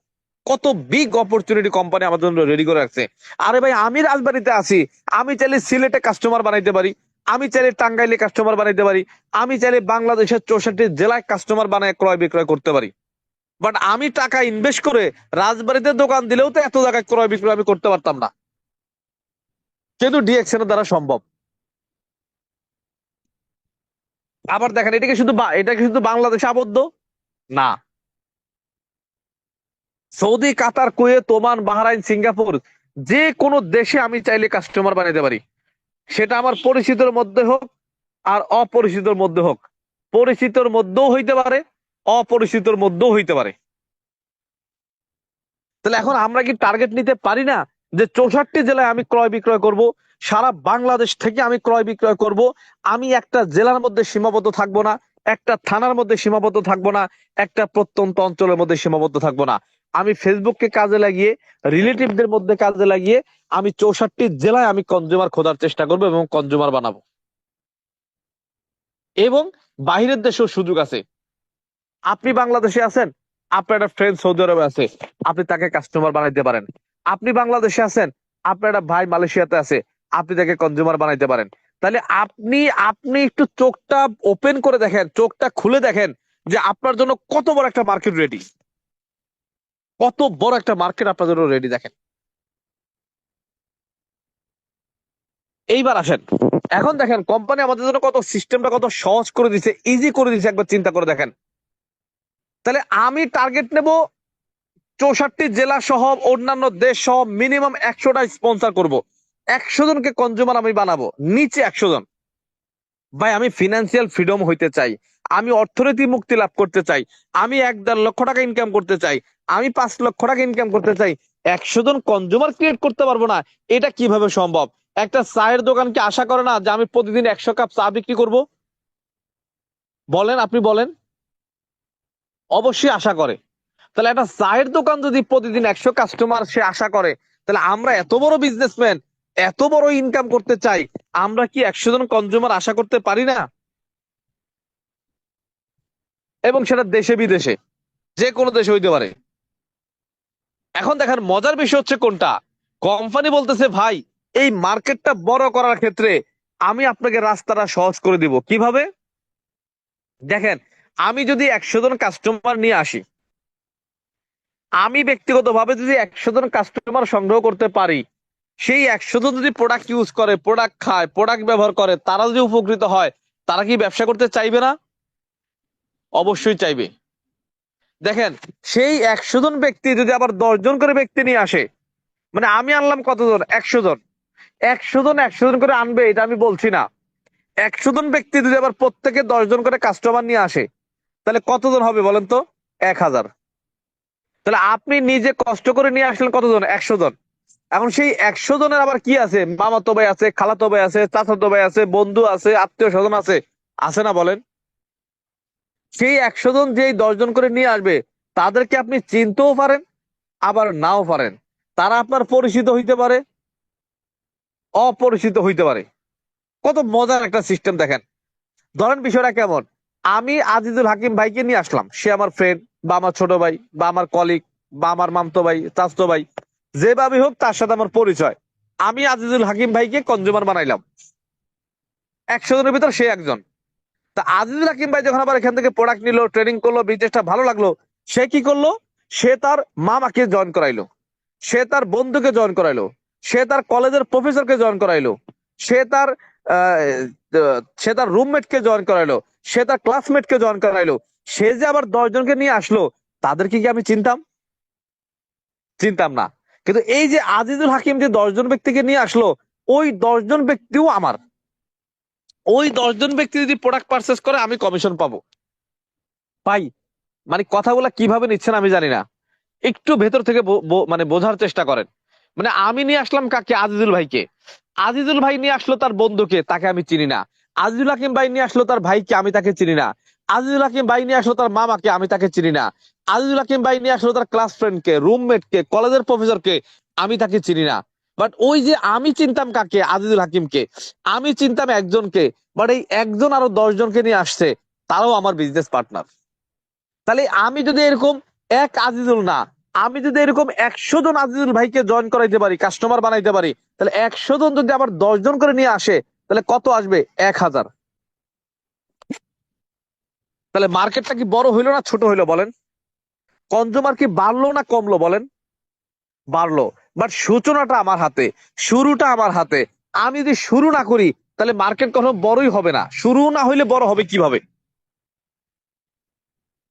S1: কত বিগ অপরচুনিটি কোম্পানি আমাদের জন্য রেডি করে রাখছে। আরে ভাই, আমি রাজবাড়িতে আছি, আমি চাইলে সিলেটে কাস্টমার বানাইতে পারি, আমি চাইলে টাঙ্গাইলে কাস্টমার বানাইতে পারি, আমি চাইলে বাংলাদেশের 64 জেলায় কাস্টমার বানায় ক্রয় বিক্রয় করতে পারি। বাট আমি টাকা ইনভেস্ট করে রাজবাড়িতে দোকান দিলেও তো এত জায়গায় ক্রয় বিক্রয় আমি করতে পারতাম না, কিন্তু ডিএক্সএন এর দ্বারা সম্ভব। আবার দেখেন, এটা কি শুধু বাংলাদেশে আবদ্ধ? না। সৌদি, কাতার, কুয়েত, ওমান, বাহরাইন, সিঙ্গাপুর, যে কোনো দেশে আমি চাইলে কাস্টমার বানাইতে পারি। সেটা আমার পরিচিতর মধ্যে হোক আর অপরিচিতর মধ্যে হোক, পরিচিতর মধ্যেও হইতে পারে, অপরিচিতর মধ্যেও হইতে পারে। তাহলে এখন আমরা কি টার্গেট নিতে পারি না যে 64 জেলায় আমি ক্রয় বিক্রয় করব, সারা বাংলাদেশ থেকে আমি ক্রয় বিক্রয় করব, আমি একটা জেলার মধ্যে সীমাবদ্ধ থাকবো না, একটা থানার মধ্যে সীমাবদ্ধ থাকবো না, একটা প্রত্যন্ত অঞ্চলের মধ্যে সীমাবদ্ধ থাকবো না, আমি ফেসবুককে কাজে লাগিয়ে, রিলেটিভদের মধ্যে কাজে লাগিয়ে আমি 64 জেলায় আমি কনজিউমার খোঁজার চেষ্টা করবো এবং কনজিউমার বানাবো। এবং বাহিরের দেশেও সুযোগ আছে। আপনি বাংলাদেশে আছেন, আপনার একটা ফ্রেন্ড সৌদি আরবে আছে, আপনি তাকে কাস্টমার বানাইতে পারেন। আপনি বাংলাদেশে আছেন, আপনার একটা ভাই মালয়েশিয়াতে আছে, আপনি তাকে কনজিউমার বানাইতে পারেন। তাহলে আপনি আপনি একটু চোখটা ওপেন করে দেখেন, চোখটা খুলে দেখেন যে আপনার জন্য কত বড় একটা মার্কেট রেডি, কত বড় একটা মার্কেট আপনার জন্য রেডি। দেখেন, এইবার আসেন, এখন দেখেন কোম্পানি আমাদের জন্য কত সিস্টেমটা কত সহজ করে দিছে, ইজি করে দিছে, একবার চিন্তা করে দেখেন। তাহলে আমি টার্গেট নেব 64 জেলা সহ অন্যান্য দেশ সহ মিনিমাম 100টা স্পন্সর করব, 100 জনকে কনজিউমার আমি বানাবো, নিচে 100 জন। ভাই, আমি ফিনান্সিয়াল ফ্রিডম হইতে চাই, আমি অর্থনৈতিক মুক্তি লাভ করতে চাই, আমি 1-1.5 লক্ষ টাকা ইনকাম করতে চাই, আমি 5 লক্ষ টাকা ইনকাম করতে চাই, 100 জন কনজিউমার ক্রিয়েট করতে পারবো না? এটা কিভাবে সম্ভব? একটা চায়ের দোকান কি আশা করে না যে আমি প্রতিদিন 100 কাপ চা বিক্রি করব? বলেন, আপনি বলেন। অবশ্যই আশা করে। তাহলে একটা চায়ের দোকান যদি প্রতিদিন 100 কাস্টমার সে আশা করে, তাহলে আমরা এত বড় বিজনেসম্যান, এত বড় ইনকাম করতে চাই, আমরা কি 100 জন কনজিউমার আশা করতে পারি না? এবং সেটা দেশে বিদেশে, যে কোনো দেশে হইতে পারে। এখন দেখেন মজার বিষয় হচ্ছে কোনটা, কোম্পানি বলতেছে ভাই এই মার্কেটটা বড় করার ক্ষেত্রে আমি আপনাকে রাস্তাটা সহজ করে দিব। কিভাবে? দেখেন, আমি যদি 100 জন কাস্টমার নিয়ে আসি, আমি ব্যক্তিগতভাবে যদি 100 জন কাস্টমার সংগ্রহ করতে পারি, সেই 100 জন যদি প্রোডাক্ট ইউজ করে, প্রোডাক্ট খায়, প্রোডাক্ট ব্যবহার করে, তারা যদি উপকৃত হয়, তারা কি ব্যবসা করতে চাইবে না? অবশ্যই চাইবে। দেখেন, সেই 100 জন ব্যক্তি যদি আবার 10 জন করে ব্যক্তি নিয়ে আসে, মানে আমি আনলাম কতজন? 100 জন। 100 জন 100 জন করে আনবে এটা আমি বলছি না। 100 জন ব্যক্তি যদি আবার প্রত্যেকে 10 জন করে কাস্টমার নিয়ে আসে, তাহলে কতজন হবে বলেন তো? 1000। তাহলে আপনি নিজে কষ্ট করে নিয়ে আসলেন কতজন? 100 জন। এখন সেই 100 জনের আবার কি আছে? মামাতো ভাই আছে, খালাতো ভাই আছে, চাচাতো ভাই আছে, বন্ধু আছে, আত্মীয় স্বজন আছে, আছে না বলেন? সেই 100 জন যেই 10 জন করে নিয়ে আসবে, তাদেরকে আপনি চিনতেও পারেন আবার নাও পারেন। তারা আপনার পরিচিত হইতে পারে, অপরিচিত হইতে পারে। কত মজার একটা সিস্টেম দেখেন। ধরেন বিষয়টা কেমন, আমি আজিজুল হাকিম ভাইকে নিয়ে আসলাম, সে আমার ফ্রেন্ড বা আমার ছোট ভাই বা আমার কলিগ বা আমার মামতো ভাই, চাচতো ভাই, যেভাবে হোক তার সাথে আমার পরিচয়। আমি আজিজুল হাকিম ভাইকে কনজিউমার বানাইলাম, 100 জনের ভিতর সে একজন। তা আজিজুল হাকিম ভাই যখন আবার এখান থেকে প্রোডাক্ট নিল, ট্রেনিং করলো, বিজনেসটা ভালো লাগলো, সে কি করলো, সে তার মামাকে জয়েন করাইলো, সে তার বন্ধুকে জয়েন করাইলো, সে তার কলেজের প্রফেসরকে জয়েন করাইলো, সে তার সে তার রুমমেটকে জয়েন করাইলো, সে তার ক্লাসমেটকে জয়েন করাইলো। সে যে আবার 10 জনকে নিয়ে আসলো, তাদেরকে কি আমি চিনতাম? চিনতাম না। কিন্তু এই যে আজিজুল হাকিম যে 10 জন ব্যক্তিকে নিয়ে আসলো, ওই 10 জন ব্যক্তিও আমার। ওই 10 জন ব্যক্তি যদি প্রোডাক্ট পারচেস করে আমি কমিশন পাবো। পাই। মানে কথাগুলা কিভাবে নিচ্ছেন আমি জানি না, একটু ভেতর থেকে মানে বোঝার চেষ্টা করেন। মানে আমি নিয়ে আসলাম কাকে? আজিজুল ভাইকে। আজিজুল ভাই নিয়ে আসলো তার বন্ধুকে, তাকে আমি চিনি না। আজিজুল হাকিম ভাই নিয়ে আসলো তার ভাইকে, আমি তাকে চিনি না। আজিজুল হাকিম ভাই নিয়ে আসলো তার মামাকে, আমি তাকে চিনি না। আজিজুল হাকিম ভাই নিয়ে আসলো তার ক্লাস ফ্রেন্ডকে, রুমমেটকে, কলেজের প্রফেসরকে, আমি তাকে চিনি না। বাট ওই যে আমি চিনতাম কাকে? আজিজুল হাকিমকে। আমি চিনতাম একজনকে, বাট এই একজন আরো 10 জনকে নিয়ে আসছে, তারাও আমার বিজনেস পার্টনার। তাহলে আমি যদি এরকম এক আজিজুল না, আমি যদি এরকম 100 জন আজিজুল ভাইকে জয়েন করাইতে পারি, কাস্টমার বানাইতে পারি, তাহলে 100 জন যদি আবার 10 জন করে নিয়ে আসে, তাহলে কত আসবে? 1000। তাহলে মার্কেটটা কি বড় হইলো না ছোট হইলো বলেন? কনজুমার কি বাড়লো না কমলো বলেন? বাড়লো। বাট সূচনাটা আমার হাতে, শুরুটা আমার হাতে। আমি যদি শুরু না করি, তাহলে মার্কেট কখনো বড়ই হবে না। শুরু না হইলে বড় হবে কিভাবে?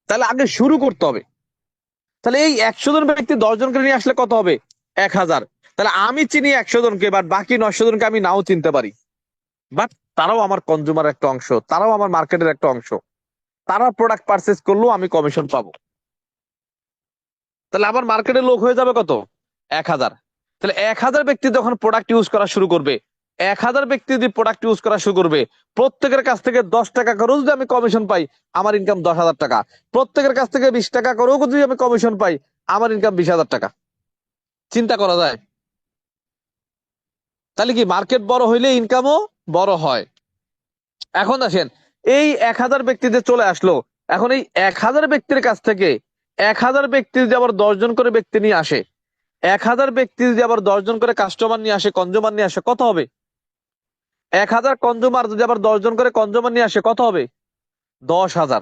S1: তাহলে আগে শুরু করতে হবে। তাহলে এই 100 জন ব্যক্তি 10 জনকে নিয়ে আসলে কত হবে? 1000। তাহলে আমি চিনি 100 জনকে, বাট বাকি 900 জনকে আমি নাও চিনতে পারি। বাট তারাও আমার কনজুমার একটা অংশ, তারাও আমার মার্কেটের একটা অংশ। তারা প্রোডাক্ট পারচেস করলেও আমি কমিশন পাবো। তাহলে আমার মার্কেটের লোক হয়ে যাবে কত? 1000। তাহলে 1000 ব্যক্তি যখন প্রোডাক্ট ইউজ করা শুরু করবে, 1000 ব্যক্তি যদি প্রোডাক্ট ইউজ করা শুরু করবে, প্রত্যেকের কাছ থেকে 10 টাকা করেও যদি আমি কমিশন পাই, আমার ইনকাম 10,000 টাকা। প্রত্যেকের কাছ থেকে 20 টাকা করেও যদি আমি কমিশন পাই, আমার ইনকাম 20,000 টাকা। চিন্তা করা যায়? তাহলে কি মার্কেট বড় হইলে ইনকামও বড় হয়? এখন আসেন, এই 1000 ব্যক্তিতে চলে আসলো। এখন এই 1000 ব্যক্তির কাছ থেকে 1000 ব্যক্তি যদি আবার 10 জন করে ব্যক্তি নিয়ে আসে, 1000 ব্যক্তি যদি আবার 10 জন করে কাস্টমার নিয়ে আসে, কনজুমার নিয়ে আসে, কত হবে? 1000 কনজুমার যদি আবার 10 জন করে কনজুমার নিয়ে আসে, কত হবে? 10,000।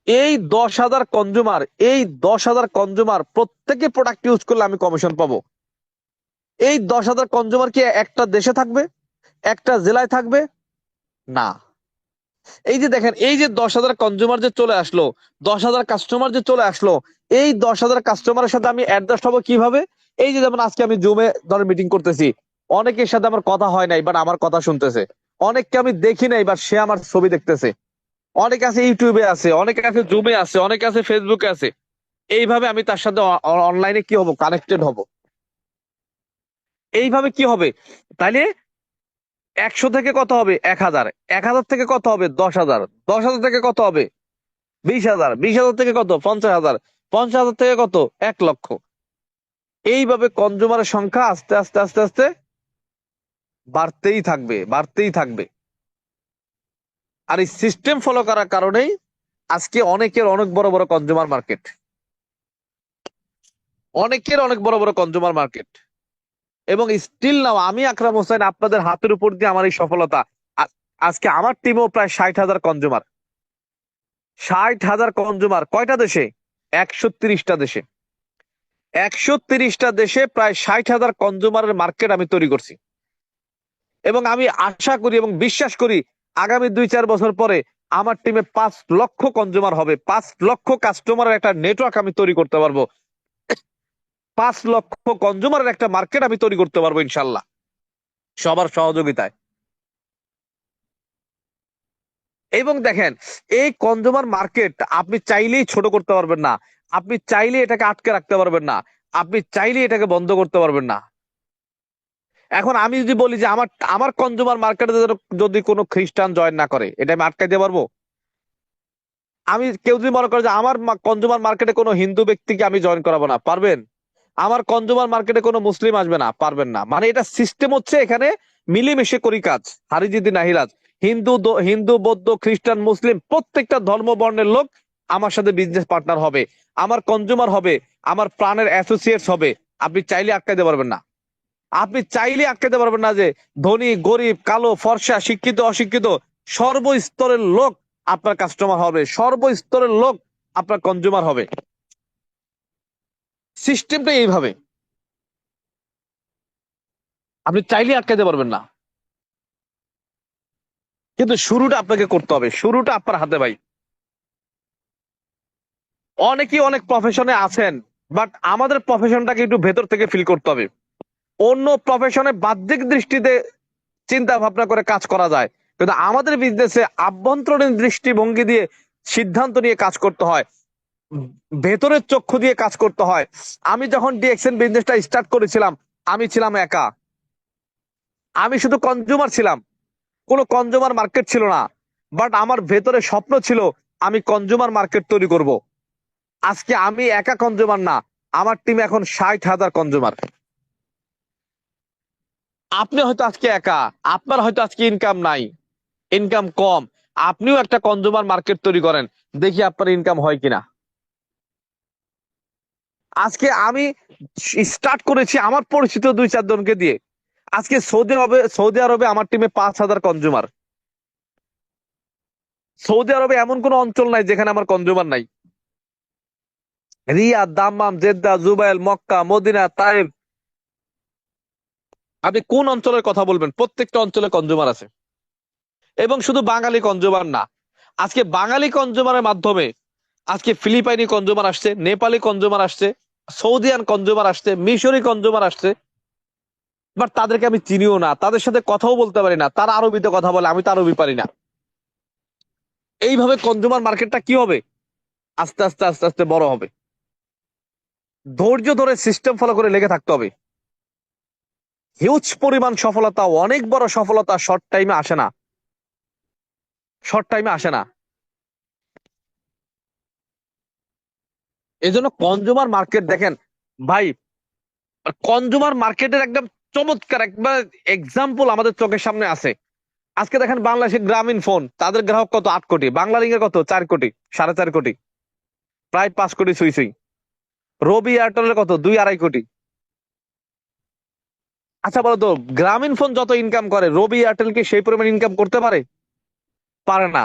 S1: এই 10,000 কনজুমার, এই 10,000 কনজুমার প্রত্যেকে প্রোডাক্ট ইউজ করলে আমি কমিশন পাবো। এই 10,000 কনজুমার কি একটা দেশে থাকবে? একটা জেলায় থাকবে? না। এই যে দেখেন, এই যে 10,000 কনজুমার যে চলে আসলো, 10,000 কাস্টমার যে চলে আসলো, এই 10,000 কাস্টমারের সাথে আমি অ্যাডজাস্ট হবো কিভাবে? এই যে যেমন আজকে আমি জুমে ধরে মিটিং করতেছি, অনেকের সাথে আমার কথা হয় নাই, বাট আমার কথা শুনতেছে। অনেককে আমি দেখি নাই, বাট সে আমার ছবি দেখতেছে। অনেকে আছে ইউটিউবে আছে, অনেকে আছে জুমে আছে, অনেকে আছে ফেসবুকে আছে। এইভাবে আমি তার সাথে অনলাইনে কি হবো? কানেক্টেড হব। এইভাবে কি হবে? তাইলে 100 থেকে কত হবে? 1000। 1000 থেকে কত হবে? 10,000। 10,000 থেকে কত হবে? 20,000। 20,000 থেকে কত? 50,000। 50,000 থেকে কত? 1,00,000। এইভাবে কনজুমারের সংখ্যা আস্তে আস্তে আস্তে আস্তে বাড়তেই থাকবে, বাড়তেই থাকবে। আর এই সিস্টেম ফলো করার কারণেই আজকে অনেকের অনেক বড় বড় কনজুমার মার্কেট, অনেকের অনেক বড় বড় কনজুমার মার্কেট। এবং স্টিল নাও আমি আকরাম হোসেন, আপনাদের হাতের উপর দিয়ে আমার এই সফলতা। আ- আজকে আমার টিমও প্রায় 60,000 কনজুমার। 60,000 কনজুমার কয়টা দেশে? 130টা দেশে। 130টা দেশে প্রায় 60,000 কনজুমারের মার্কেট আমি তৈরি করছি। এবং আমি আশা করি এবং বিশ্বাস করি, আগামী 2-4 বছর পরে আমার টিমে 5 লক্ষ কনজুমার হবে। 5 লক্ষ কাস্টমারের একটা নেটওয়ার্ক আমি তৈরি করতে পারবো। 5 লক্ষ কনজুমারের একটা মার্কেট আমি তৈরি করতে পারবো ইনশাল্লাহ, সবার সহযোগিতায়। এবং দেখেন, এই কনজুমার মার্কেট আপনি চাইলেই ছোট করতে পারবেন না, আপনি চাইলে এটাকে আটকে রাখতে পারবেন না, আপনি চাইলে এটাকে বন্ধ করতে পারবেন না। এখন আমি যদি বলি যে আমার আমার কনজুমার মার্কেটে যদি কোনো খ্রিস্টান জয়েন না করে, এটা আমি আটকাইতে পারবো? আমি কেউ যদি মনে করে যে আমার কনজুমার মার্কেটে কোনো হিন্দু ব্যক্তিকে আমি জয়েন করাবো না, পারবেন? আমার কনজুমার মার্কেটে কোনো মুসলিম আসবে না, পারবেন না। মানে এটা সিস্টেম হচ্ছে এখানে মিলেমিশে করি কাজ, হারিজিদি নাহিরাজ। হিন্দু বৌদ্ধ খ্রিস্টান মুসলিম প্রত্যেকটা ধর্ম বর্ণের লোক আমার সাথে বিজনেস পার্টনার হবে, আমার কনজুমার হবে, আমার প্রাণের অ্যাসোসিয়েটস হবে। আপনি চাইলে আটকাইতে পারবেন না। আপনি চাইলে আটকাতে পারবেন না যে ধনী গরিব কালো ফর্সা শিক্ষিত অশিক্ষিত সর্বস্তরের লোক আপনার কাস্টমার হবে, সর্বস্তরের লোক আপনার কনজুমার হবে। সিস্টেমটা এইভাবে, আপনি চাইলে আটকাতে পারবেন না। কিন্তু শুরুটা আপনাকে করতে হবে, শুরুটা আপনার হাতে ভাই। অনেকেই অনেক প্রফেশনে আছেন, বাট আমাদের প্রফেশনটাকে একটু ভেতর থেকে ফিল করতে হবে। অন্য প্রফেশনে বাহ্যিক দৃষ্টিতে চিন্তা ভাবনা করে কাজ করা যায়, কিন্তু আমাদের বিজনেসে আভ্যন্তরীণ দৃষ্টিভঙ্গি দিয়ে সিদ্ধান্ত নিয়ে কাজ করতে হয়, ভেতরের চক্ষু দিয়ে কাজ করতে হয়। আমি যখন ডিএক্সএন বিজনেসটা স্টার্ট করেছিলাম, আমি ছিলাম একা, আমি শুধু কনজিউমার ছিলাম, কোনো কনজিউমার মার্কেট ছিল না। বাট আমার ভেতরে স্বপ্ন ছিল আমি কনজিউমার মার্কেট তৈরি করব। আজকে আমি একা কনজিউমার না, আমার টিম এখন 60,000 কনজিউমার। আপনি হয়তো আজকে একা, আপনার হয়তো আজকে ইনকাম নাই, ইনকাম কম, আপনিও একটা কনজিউমার মার্কেট তৈরি করেন, দেখি আপনার ইনকাম হয় কিনা। আজকে আমি স্টার্ট করেছি আমার পরিচিত 2-4 জনকে দিয়ে। আজকে সৌদি আরবে আমার টিমে 5,000 কনজিউমার। সৌদি আরবে এমন কোন অঞ্চল নাই যেখানে আমার কনজিউমার নাই। Riyadh, Dammam, Jeddah, Jubail, Mecca, Medina, Taif, আপনি কোন অঞ্চলের কথা বলবেন, প্রত্যেকটা অঞ্চলে কনজিউমার আছে। এবং শুধু বাঙালি কনজিউমার না, আজকে বাঙালি কনজিউমারের মাধ্যমে আজকে ফিলিপাইনি কনজিউমার আসছে, নেপালি কনজিউমার আসছে, সৌদিয়ান কনজিউমার আসছে, মিশরি কনজিউমার আসছে। বাট তাদেরকে আমি চিনিও না, তাদের সাথে কথাও বলতে পারি না, তারা আরবিতে কথা বলে, আমি তো আরবি পারি না। এইভাবে কনজিউমার মার্কেটটা কি হবে, আস্তে আস্তে আস্তে আস্তে বড় হবে। ধৈর্য ধরে সিস্টেম ফলো করে লেগে থাকতে হবে। হিউজ পরিমাণ সফলতা, অনেক বড় সফলতা শর্ট টাইমে আসে না, শর্ট টাইমে আসে না। এই জন্য কনজিউমার মার্কেট দেখেন ভাই, কনজিউমার মার্কেটের একদম চমৎকার একবার এক্সাম্পল আমাদের চোখের সামনে আছে। আজকে দেখেন বাংলাদেশের গ্রামীণ ফোন, তাদের গ্রাহক কত? 8 কোটি। বাংলা লিঙ্কের কত? 4 কোটি, 4.5 কোটি, প্রায় 5 কোটি সুই সুই। রবি এয়ারটেলের কত? 2-2.5 কোটি। আচ্ছা বলো তো, গ্রামীণ ফোন যত ইনকাম করে রবি এয়ারটেল কি সেই পরিমাণ ইনকাম করতে পারে? পারে না।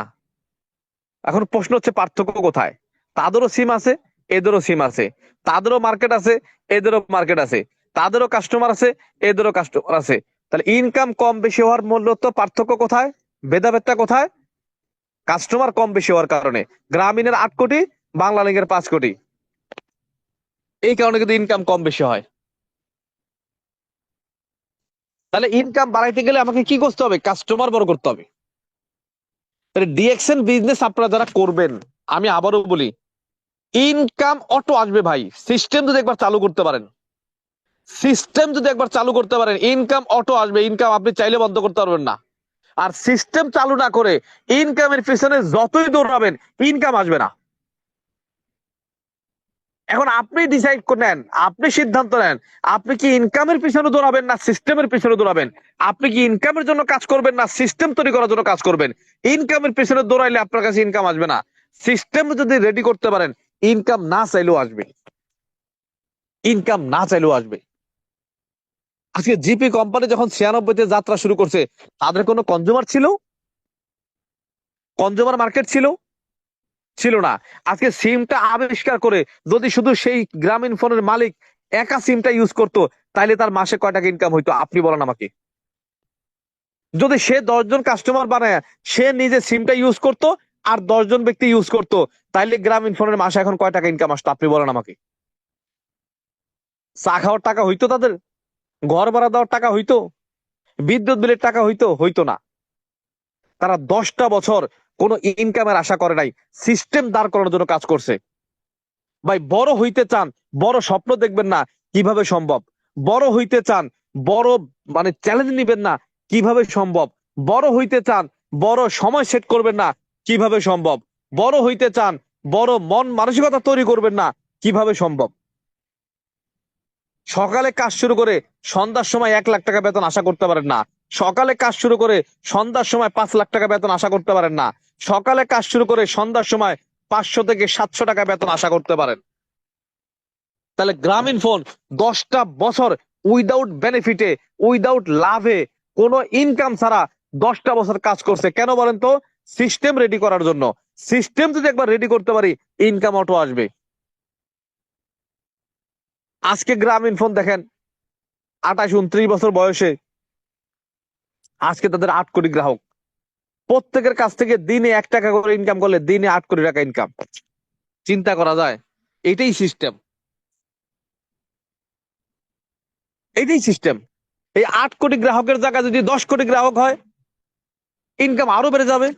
S1: এখন প্রশ্ন হচ্ছে পার্থক্য কোথায়? তাদেরও সিম আছে, এদেরও সিম আছে, তাদেরও মার্কেট আছে, এদেরও মার্কেট আছে, তাদেরও কাস্টমার আছে, এদেরও কাস্টমার আছে। তাহলে ইনকাম কম বেশি হওয়ার মূল্য তো পার্থক্য কোথায়, ভেদাভেদটা কোথায়? কাস্টমার কম বেশি হওয়ার কারণে। গ্রামীণের 8 কোটি, বাংলা লিঙ্কের 5 কোটি, এই কারণে কিন্তু ইনকাম কম বেশি হয়। তাহলে ইনকাম বাড়াইতে গেলে আমাকে কি করতে হবে? কাস্টমার বড় করতে হবে। তাহলে ডিএক্সএন বিজনেস আপনারা যারা করবেন, আমি আবারও বলি, ইনকাম অটো আসবে ভাই, সিস্টেম যদি একবার চালু করতে পারেন, সিস্টেম যদি একবার চালু করতে পারেন, ইনকাম অটো আসবে। ইনকাম আপনি চাইলে বন্ধ করতে পারবেন না। আর সিস্টেম চালু না করে ইনকামের পিছনে যতই দৌড়াবেন, ইনকাম আসবে না। এখন আপনি ডিসাইড করে নেন, আপনি সিদ্ধান্ত নেন, আপনি কি ইনকামের পিছনে দৌড়াবেন না সিস্টেমের পিছনে দৌড়াবেন? আপনি কি ইনকামের জন্য কাজ করবেন না সিস্টেম তৈরি করার জন্য কাজ করবেন? ইনকামের পিছনে দৌড়াইলে আপনার কাছে ইনকাম আসবে না। সিস্টেম যদি রেডি করতে পারেন, ইনকাম না চাইলেও আসবে, ইনকাম না চাইলেও আসবে। আজকে জিপি কোম্পানি যখন 96-তে যাত্রা শুরু করছে, তাদের কোনো কনজিউমার ছিল? কনজিউমার মার্কেট ছিল? ছিল না। আজকে সিমটা আবিষ্কার করে যদি শুধু সেই গ্রামীণ ফোনের মালিক একা সিমটা ইউজ করতো, তাইলে তার মাসে কয় টাকা ইনকাম হইতো আপনি বলেন আমাকে? যদি সে 10 জন কাস্টমার বানায় সে নিজে সিমটা ইউজ করতো আর 10 জন ব্যক্তি ইউজ করতো, তাইলে গ্রামীণ ফোনের মাসে এখন কয় টাকা ইনকাম আসতো আপনি বলেন আমাকে? চা খাওয়ার টাকা হইতো তাদের? ঘর ভাড়া দেওয়ার টাকা হইতো? বিদ্যুৎ বিলের টাকা হইতো? হইতো না। তারা 10টা বছর কোনো ইনকামের আশা করে নাই, সিস্টেম দাঁড় করানোর জন্য কাজ করছে। ভাই বড় হইতে চান, বড় স্বপ্ন দেখবেন না, কিভাবে সম্ভব? বড় হইতে চান, বড় মানে চ্যালেঞ্জ নিবেন না, কিভাবে সম্ভব? বড় হইতে চান, বড় সময় সেট করবেন না, কিভাবে সম্ভব? বড় হইতে চান, বড় মন মানসিকতা তৈরি করবেন না, কিভাবে সম্ভব? সকালে কাজ শুরু করে সন্ধ্যার সময় 1 লাখ টাকা বেতন আশা করতে পারেন না। সকালে কাজ শুরু করে সন্ধ্যার সময় 5 লাখ টাকা বেতন আশা করতে পারেন না। সকালে কাজ শুরু করে সন্ধ্যার সময় 500 থেকে 700 টাকা বেতন আশা করতে পারেন। তাহলে গ্রামীণ ফোন 10টা বছর উইদাউট বেনিফিটে, উইদাউট লাভে, কোনো ইনকাম ছাড়া 10টা বছর কাজ করছে। কেন বলেন তো? সিস্টেম রেডি করার জন্য। সিস্টেম যদি একবার রেডি করতে পারি, ইনকাম অটো আসবে। আজকে গ্রামীণ ফোন দেখেন, 28-29 বছর বয়সে আজকে তাদের 8 কোটি গ্রাহক। প্রত্যেকের কাছ থেকে দিনে 1 টাকা করে ইনকাম করলে দিনে 8 কোটি টাকা ইনকাম। চিন্তা করা যায়? এটাই সিস্টেম, এটাই সিস্টেম। এই 8 কোটি গ্রাহকের জায়গায় যদি 10 কোটি গ্রাহক হয়, ইনকাম আরো বেড়ে যাবে।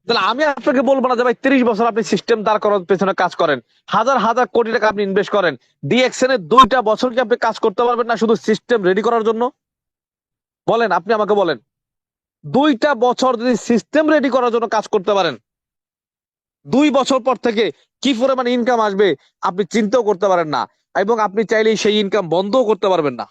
S1: তাহলে আমি আপনাকে বলবো না যে ভাই 30 বছর আপনি সিস্টেম দাঁড় করার পেছনে কাজ করেন, হাজার হাজার কোটি টাকা আপনি ইনভেস্ট করেন, ডিএক্সএন এর 2টা বছর কি আপনি কাজ করতে পারবেন না শুধু সিস্টেম রেডি করার জন্য? বলেন, আপনি আমাকে বলেন। 2টা বছর যদি সিস্টেম রেডি করার জন্য কাজ করতে পারেন, 2 বছর পর থেকে কি পরিমাণ ইনকাম আসবে আপনি চিন্তাও করতে পারেন না, এবং আপনি চাইলেই সেই ইনকাম বন্ধও করতে পারবেন না।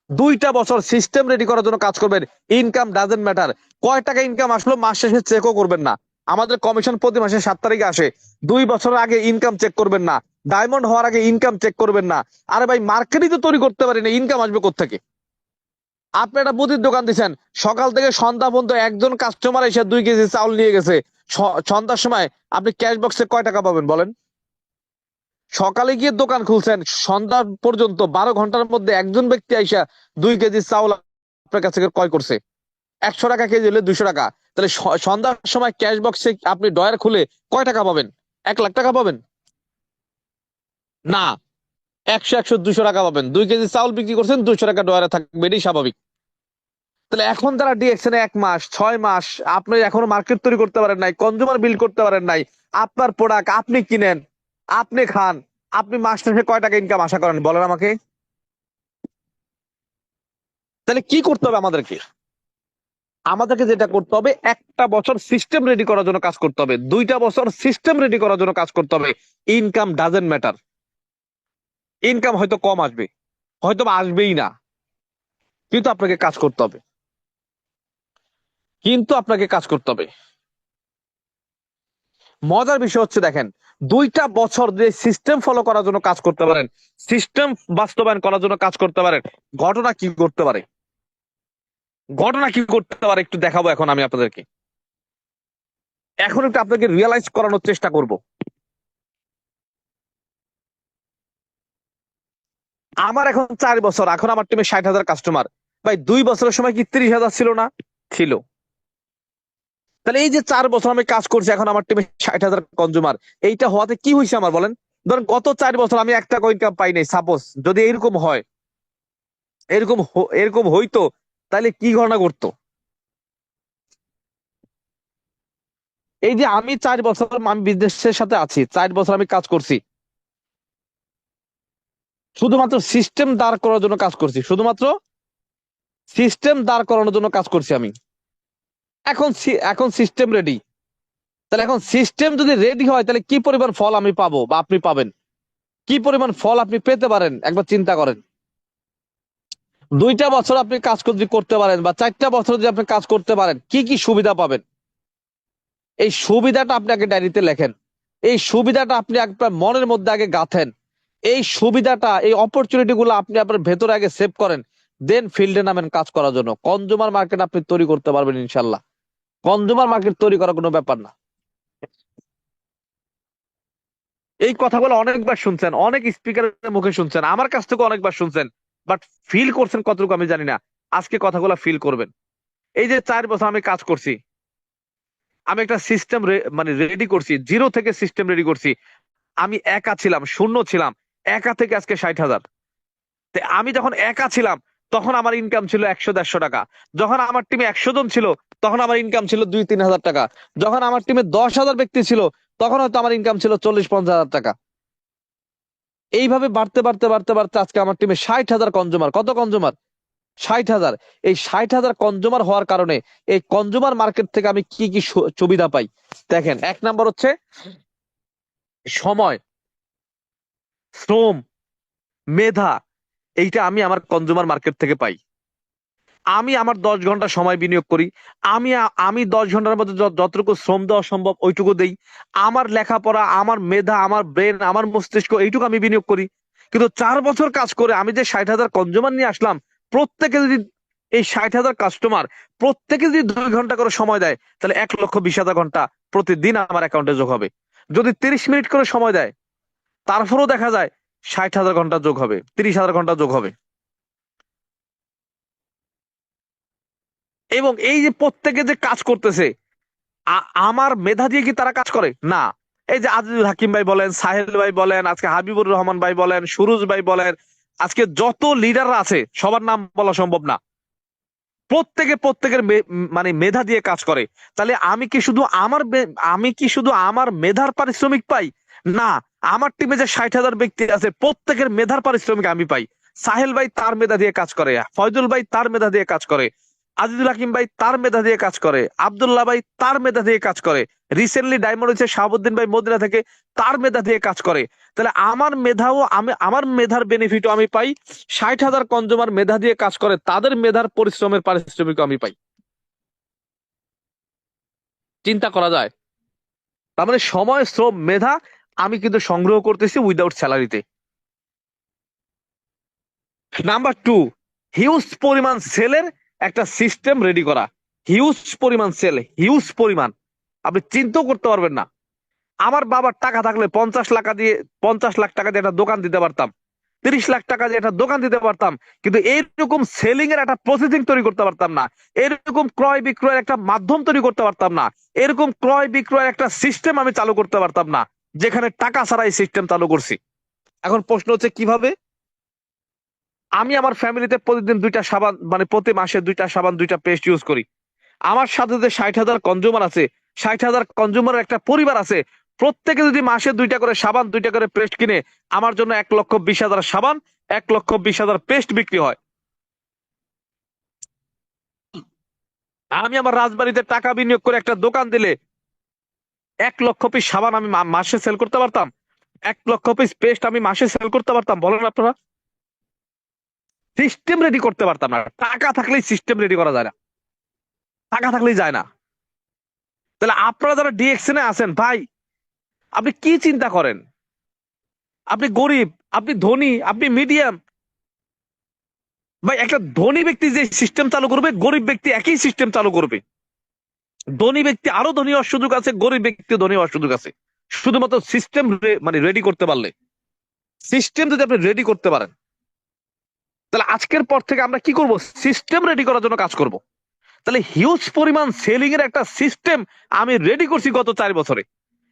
S1: 2টা বছর সিস্টেম রেডি করার জন্য কাজ করবেন। ইনকাম ডাজেন্ট ম্যাটার, কয় টাকা ইনকাম আসলো মাস শেষে চেকও করবেন না। আমাদের কমিশন প্রতি মাসে 7 তারিখে আসে। 2 বছরের আগে ইনকাম চেক করবেন না, ডায়মন্ড হওয়ার আগে ইনকাম চেক করবেন না। আরে ভাই, মার্কেটই তো তৈরি করতে পারি না, ইনকাম আসবে কোত্থেকে? আপনি একটা মুদির দোকান দিচ্ছেন, সকাল থেকে সন্ধ্যা পর্যন্ত একজন কাস্টমার এসে 2 কেজি চাউল নিয়ে গেছে, সন্ধ্যার সময় আপনি ক্যাশ বক্সে কয় টাকা পাবেন বলেন? সকালে গিয়ে দোকান খুলছেন, সন্ধ্যা পর্যন্ত 12 ঘন্টার মধ্যে একজন ব্যক্তি আইসা 2 কেজি চাউল আপনার কাছ থেকে ক্রয় করছে। 100 টাকা কেজি হলে 200 টাকা। তাহলে সন্ধ্যার সময় ক্যাশ বক্সে আপনি ডয়ার খুলে কয় টাকা পাবেন? 1 লাখ টাকা পাবেন না, 100, 100, 200 টাকা পাবেন। 2 কেজি চাউল বিক্রি করছেন, 200 টাকা ডয়ারে থাকবে, এটাই স্বাভাবিক। তাহলে এখন যারা ডিএক্সএন 1 মাস 6 মাস আপনি এখনো মার্কেট তৈরি করতে পারেন নাই, কনজিউমার বিল্ড করতে পারেন নাই, আপনার প্রোডাক্ট আপনি কিনেন, আপনি খান, আপনি মাস শেষে কয় টাকা ইনকাম আশা করেন বলেন আমাকে? তাহলে কি করতে হবে আমাদেরকে? আমাদেরকে যেটা করতে হবে, 1টা বছর সিস্টেম রেডি করার জন্য কাজ করতে হবে, 2টা বছর সিস্টেম রেডি করার জন্য কাজ করতে হবে। Income doesn't matter. ইনকাম হয়তো কম আসবে, হয়তো বা আসবেই না, কিন্তু আপনাকে কাজ করতে হবে, কিন্তু আপনাকে কাজ করতে হবে। মজার বিষয় হচ্ছে দেখেন, 2টা বছর যে সিস্টেম ফলো করার জন্য কাজ করতে পারেন, সিস্টেম বাস্তবায়ন করার জন্য কাজ করতে পারেন, ঘটনা কি করতে পারে? ঘটনা কি করতে পারে একটু দেখাবো এখন আমি আপনাদেরকে। এখন একটু আপনাকে রিয়েলাইজ করানোর চেষ্টা করব। আমার এখন 4 বছর, এখন আমার টিমে 60,000 কাস্টমার। ভাই 2 বছরের সময় কি 30,000 ছিল না? ছিল। তাহলে এই যে 4 বছর আমি কাজ করছি, এখন আমার টিমে 60,000 কনজিউমার। এইটা হওয়াতে কি হয়েছে আমার বলেন? ধরেন গত 4 বছর আমি 1 টাকা ইনকাম পাই নাই, সাপোজ যদি এরকম হয়, এরকম হইতো, তাহলে কি ঘটনা করতো? এই যে আমি 4 বছর আমি বিদেশের সাথে আছি, 4 বছর আমি কাজ করছি, শুধুমাত্র সিস্টেম দাঁড় করার জন্য কাজ করছি, শুধুমাত্র সিস্টেম দাঁড় করানোর জন্য কাজ করছি আমি। এখন সিস্টেম রেডি। তাহলে এখন সিস্টেম যদি রেডি হয়, তাহলে কি পরিমাণ ফল আমি পাবো বা আপনি পাবেন, কি পরিমাণ ফল আপনি পেতে পারেন একবার চিন্তা করেন। 2টা বছর আপনি কাজ যদি করতে পারেন, বা 4টা বছর যদি আপনি কাজ করতে পারেন, কি কি সুবিধা পাবেন? এই সুবিধাটা আপনি আগে ডায়েরিতে লেখেন। এই সুবিধাটা আপনি আপনার মনের মধ্যে আগে গাঁথেন। এই সুবিধাটা, এই অপরচুনিটি গুলো আপনি আপনার ভেতরে আগে সেভ করেন, দেন ফিল্ডে নামেন কাজ করার জন্য। কনজিউমার মার্কেট আপনি তৈরি করতে পারবেন ইনশাল্লাহ। কনজিউমার মার্কেট তৈরি করার কোনো ব্যাপার না। এই কথাগুলো অনেকবার শুনছেন, অনেক স্পিকারের মুখে শুনছেন, আমার কাছ থেকে অনেকবার শুনছেন, বাট ফিল করছেন কতটুকু আমি জানি না। আজকে কথাগুলো ফিল করবেন। এই যে 4 বছর আমি কাজ করছি, আমি একটা সিস্টেম মানে রেডি করছি, জিরো থেকে সিস্টেম রেডি করছি। আমি একা ছিলাম, শূন্য ছিলাম, একা থেকে আজকে 60,000। আমি যখন একা ছিলাম, তখন আমার ইনকাম ছিল 100-150 টাকা। যখন আমার টিমে 100 জন ছিল, তখন আমার ইনকাম ছিল 2-3 হাজার টাকা। যখন আমার টিমে 10,000 ব্যক্তি ছিল, তখন হয়তো আমার ইনকাম ছিল 40-50 হাজার টাকা। এইভাবে বাড়তে বাড়তে বাড়তে বাড়তে আজকে আমার টিমে 60,000 কনজিউমার। কত কনজিউমার? 60,000। এই 60,000 কনজুমার হওয়ার কারণে এই কনজুমার মার্কেট থেকে আমি কি কি সুবিধা পাই? দেখেন, 1 নম্বর হচ্ছে সময়, শ্রম, মেধা। এইটা আমি আমার কনজুমার মার্কেট থেকে পাই। আমি আমার 10 ঘন্টা সময় বিনিয়োগ করি, আমি আমি 10 ঘন্টার মধ্যে যতটুকু শ্রম দেওয়া সম্ভব ওইটুকু দেই। আমার লেখাপড়া, আমার মেধা, আমার ব্রেন, আমার মস্তিষ্ক এইটুকু আমি বিনিয়োগ করি। কিন্তু 4 বছর কাজ করে আমি যে 60,000 কনজিউমার নিয়ে আসলাম, প্রত্যেকে যদি এই 60,000 কাস্টমার প্রত্যেকে যদি 2 ঘন্টা করে সময় দেয়, তাহলে 1,20,000 ঘন্টা প্রতিদিন আমার অ্যাকাউন্টে যোগ হবে। যদি 30 মিনিট করে সময় দেয়, তারপরেও দেখা যায় 60,000 ঘন্টা যোগ হবে, 30,000 ঘন্টা যোগ হবে। এবং এই যে প্রত্যেকে যে কাজ করতেছে, আমার মেধা দিয়ে কি তারা কাজ করে? না। এই যে আজিজুল হাকিম ভাই বলেন, সাহেল ভাই বলেন, আজকে হাবিবুর রহমান ভাই বলেন, সুরুজ ভাই বলেন, আজকে যত লিডাররা আছে সবার নাম বলা সম্ভব না, প্রত্যেকের মানে মেধা দিয়ে কাজ করে। তাহলে আমি কি শুধু আমার মেধার পারিশ্রমিক পাই? না, আমার টিমে যে 60,000 ব্যক্তি আছে প্রত্যেকের মেধার পারিশ্রমিক আমি পাই। সাহেল ভাই তার মেধা দিয়ে কাজ করে, ফয়জুল ভাই তার মেধা দিয়ে কাজ করে, আজিজুল হাকিম ভাই তার মেধা দিয়ে কাজ করে, আব্দুল্লাহ ভাই তার মেধা দিয়ে কাজ করে, রিসেন্টলি ডায়মন্ড হয়েছে শাহাবুদ্দিন ভাই মদিনা থেকে, তার মেধা দিয়ে কাজ করে। তাহলে আমার মেধাও আমার মেধার বেনিফিটও আমি পাই। 60,000 কনজুমার মেধা দিয়ে কাজ করে, তাদের মেধার পরিশ্রমের পারিশ্রমিক আমি পাই। চিন্তা করা যায়? তার মানে সময়, শ্রম, মেধা আমি কিন্তু সংগ্রহ করতেছি উইদাউট স্যালারিতে। নাম্বার 2, হিউজ পরিমাণ সেলের একটা সিস্টেম রেডি করা। হিউজ পরিমাণ সেল, হিউজ পরিমাণ, আপনি চিন্তাও করতে পারবেন না। আমার বাবার টাকা থাকলে 50 লাখ টাকা দিয়ে একটা দোকান দিতে পারতাম, 30 লাখ টাকা দিয়ে একটা দোকান দিতে পারতাম। কিন্তু এইরকম সেলিং এর একটা প্রসেসিং তৈরি করতে পারতাম না, এরকম ক্রয় বিক্রয়ের একটা মাধ্যম তৈরি করতে পারতাম না, এরকম ক্রয় বিক্রয়ের একটা সিস্টেম আমি চালু করতে পারতাম না, যেখানে টাকা ছাড়া এই সিস্টেম চালু করছি। এখন প্রশ্ন হচ্ছে কিভাবে? আমি আমার ফ্যামিলিতে প্রতিদিন 2টা সাবান, মানে প্রতি মাসে 2টা সাবান, 2টা পেস্ট ইউজ করি। আমার সাথে যে 60,000 কনজিউমার আছে, 60,000 কনজিউমারের একটা পরিবার আছে, প্রত্যেকে যদি মাসে 2টা করে সাবান, 2টা করে পেস্ট কিনে, আমার জন্য 1,20,000 সাবান, 1,20,000 পেস্ট বিক্রি হয়। আমি আমার রাজবাড়িতে টাকা বিনিয়োগ করে একটা দোকান দিলে 1,00,000 পিস সাবান আমি মাসে সেল করতে পারতাম, 1,00,000 পিস পেস্ট আমি মাসে সেল করতে পারতাম। বলেন আপনারা? সিস্টেম রেডি করতে পারতাম না। টাকা থাকলেই সিস্টেম রেডি করা যায় না, টাকা থাকলেই যায় না। তাহলে আপনারা যারা ডিএকশনে আছেন ভাই, আপনি কি চিন্তা করেন? আপনি গরিব, আপনি ধনী, আপনি মিডিয়াম, ভাই একটা ধনী ব্যক্তি যে সিস্টেম চালু করবে, গরিব ব্যক্তি একই সিস্টেম চালু করবে। ধনী ব্যক্তি আরো ধনী হওয়ার সুযোগ আছে, গরিব ব্যক্তি ধনী হওয়ার সুযোগ আছে, শুধুমাত্র সিস্টেম মানে রেডি করতে পারলে। সিস্টেম যদি আপনি রেডি করতে পারেন, তাহলে আজকের পর থেকে আমরা কি করব? সিস্টেম রেডি করার জন্য কাজ করব। তাহলে হিউজ পরিমাণ সেলিং এর একটা সিস্টেম আমি রেডি করছি গত 4 বছরে।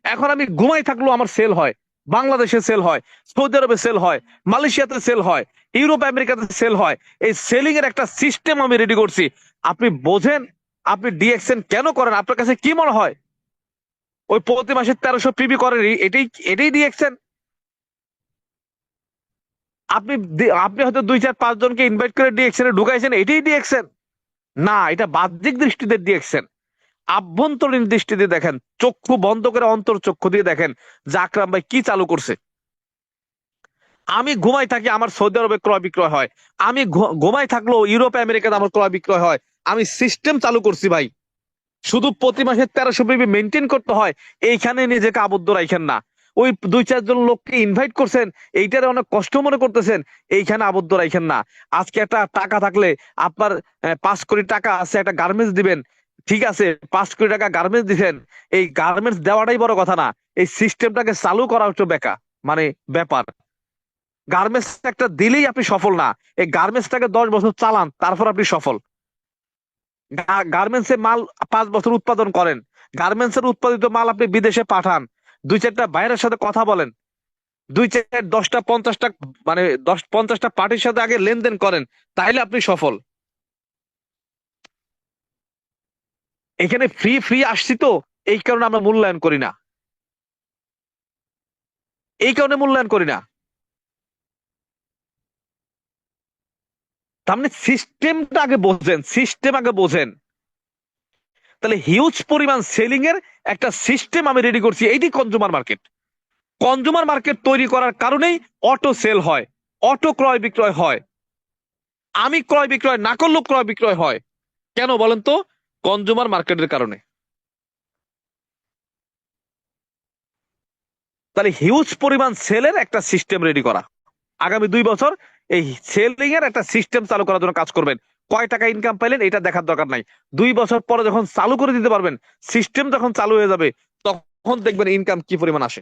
S1: এখন আমি ঘুমাই থাকলেও আমার সেল হয়, বাংলাদেশে সেল হয়, সৌদি আরবে সেল হয়, মালয়েশিয়াতে সেল হয়, ইউরোপ আমেরিকাতে সেল হয়। এই সেলিং এর একটা সিস্টেম আমি রেডি করছি। আপনি বোঝেন? আপনি ডিএক্সএন কেন করেন? আপনার কাছে কি মনে হয়? ওই প্রতি মাসে 1300 পিবি করেন, এটাই এটাই ডিএক্সএন? আপনি হয়তো 2 4 5 জনকে ইনভাইট করে ডিএক্সএন এ ঢুকাইছেন, এটাই ডিএক্সএন? না, এটা বাহ্যিক দৃষ্টিতে ডিএক্সএন। আভ্যন্তরীণ দৃষ্টিতে দেখেন, চক্ষু বন্ধ করে অন্তর চক্ষু দিয়ে দেখেন যে আকরাম ভাই কি চালু করছে। আমি ঘুমাই থাকি, আমার সৌদি আরবে ক্রয় বিক্রয় হয়, আমি ঘুমাই থাকলেও ইউরোপ আমেরিকাতে আমার ক্রয় বিক্রয় হয়। আমি সিস্টেম চালু করছি ভাই। শুধু প্রতি মাসে 1300 পিবি মেনটেন করতে হয়, এইখানে নিজেকে আবদ্ধ রাখেন না। ওই 2 4 জন লোককে ইনভাইট করছেন, এইটারে অনেক কষ্ট মনে করতেছেন, এইখানে আবদ্ধ রাখেন না। আজকে একটা টাকা থাকলে আপনার 5 কোটি টাকা আছে, একটা গার্মেন্টস দিবেন, ঠিক আছে, 5 কোটি টাকা গার্মেন্টস দিচ্ছেন, এই গার্মেন্টস দেওয়াটাই বড় কথা না, এই সিস্টেমটাকে চালু করা হচ্ছে মানে ব্যাপার। গার্মেন্টস একটা দিলেই আপনি সফল না, এই গার্মেন্টসটাকে 10 বছর চালান, তারপর আপনি সফল। গার্মেন্টস এ মাল 5 বছর উৎপাদন করেন, গার্মেন্টস এর উৎপাদিত মাল আপনি বিদেশে পাঠান, 2 4টা বাইরের সাথে কথা বলেন, 2 4 10টা 50টা, মানে 50টা পার্টির সাথে আগে লেনদেন করেন, তাইলে আপনি সফল। এখানে ফ্রি ফ্রি আসছি তো, এই কারণে আমরা মূল্যায়ন করি না, এই কারণে মূল্যায়ন করি না। তার মানে সিস্টেমটা আগে বোঝেন, সিস্টেম আগে বোঝেন। তাহলে হিউজ পরিমাণ সেলিং এর একটা সিস্টেম আমি রেডি করছি, এইটি কনজুমার মার্কেট। কনজুমার মার্কেট তৈরি করার কারণেই অটো সেল হয়, অটো ক্রয় বিক্রয় হয়। আমি ক্রয় বিক্রয় না করলেও ক্রয় বিক্রয় হয়। কেন বলেন তো? কনজুমার মার্কেটের কারণে। তাহলে হিউজ পরিমাণ সেলের একটা সিস্টেম রেডি করা, আগামী 2 বছর এই সেলিং এর একটা সিস্টেম চালু করার জন্য কাজ করবেন। কয় টাকা ইনকাম পাইলেন এটা দেখার দরকার নাই, 2 বছর পরে যখন চালু করে দিতে পারবেন, সিস্টেম যখন চালু হয়ে যাবে, তখন দেখবেন ইনকাম কি পরিমাণ আসে।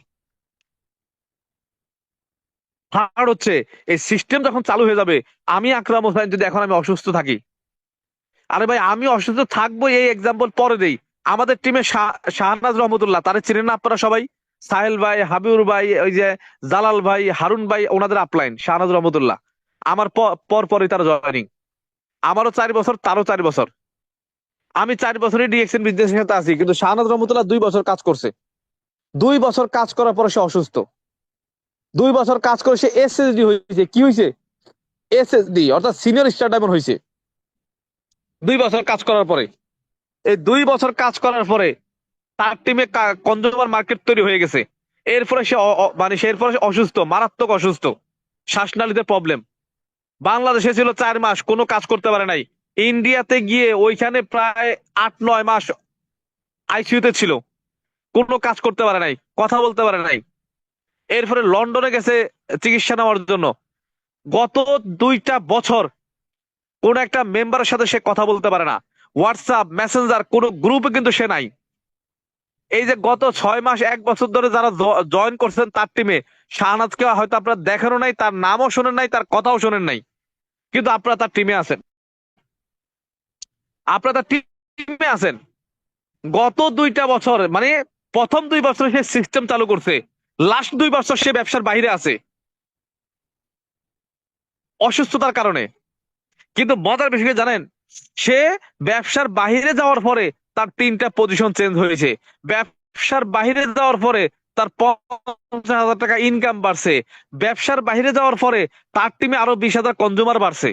S1: থার্ড হচ্ছে, এই সিস্টেম যখন চালু হয়ে যাবে, আমি আকরাম হোসেন যদি এখন আমি অসুস্থ থাকি, আরে ভাই আমি অসুস্থ থাকবো, এই এক্সাম্পল পরে দেই। আমাদের টিমে শাহনাজ রহমতুল্লাহ, তারে চিনেন না আপনারা সবাই? সাহেল ভাই, হাবিবুর ভাই, ওই যে জালাল ভাই, হারুন ভাই, ওনাদের আপলাইন শাহনাজ রহমতুল্লাহ। আমার পর পরই তার জয়নিং। আমারও 4 বছর, তারও 4 বছর। আমি 4 বছরই ডিএক্সএন বিজনেসের সাথে আছি, কিন্তু শাহনাজ রহমতুল্লাহ 2 বছর কাজ করছে। 2 বছর কাজ করার পরে সে অসুস্থ। 2 বছর কাজ করে সে এসএসডি হয়েছে। কি হয়েছে? এসএসডি, অর্থাৎ সিনিয়র স্টার ডায়মন্ড হয়েছে 2 বছর কাজ করার পরে। এই 2 বছর কাজ করার পরে তার টিমে কনজিউমার মার্কেট তৈরি হয়ে গেছে। এরপরে সে মানে সে এরপরে সে অসুস্থ, মারাত্মক অসুস্থ, শ্বাসনালীতে প্রবলেম। বাংলাদেশে ছিল 4 মাস, কোনো কাজ করতে পারে নাই। ইন্ডিয়াতে গিয়ে ওইখানে প্রায় 8-9 মাস আইসিইউতে ছিল, কোনো কাজ করতে পারে নাই, কথা বলতে পারে নাই। এরপরে লন্ডনে গেছে চিকিৎসা নেওয়ার জন্য। গত 2টা বছর কোন একটা মেম্বারের সাথে সে কথা বলতে পারে না, হোয়াটসঅ্যাপ মেসেঞ্জার কোন গ্রুপে কিন্তু সে নাই। এই যে গত 6 মাস 1 বছর ধরে যারা জয়েন করছেন তার টিমে, শাহনাজকে হয়তো আপনারা দেখানো নাই, তার নামও শোনেন নাই, তার কথাও শোনেন নাই, কিন্তু আপনারা তার টিমে আছেন, আপনারা তার টিমে আছেন। গত 2টা বছর মানে প্রথম 2 বছর সে সিস্টেম চালু করছে, লাস্ট 2 বছর সে ব্যবসার বাইরে আছে অসুস্থতার কারণে। কিন্তু মজার বিষয় কি জানেন? সে ব্যবসার বাহিরে যাওয়ার পরে তার 3টা পজিশন চেঞ্জ হয়েছে। ব্যবসার বাহিরে যাওয়ার পরে তার 50,000 টাকা ইনকাম বাড়ছে। ব্যবসার বাহিরে যাওয়ার পরে তার টিমে আরো 20,000 কনজিউমার বাড়ছে।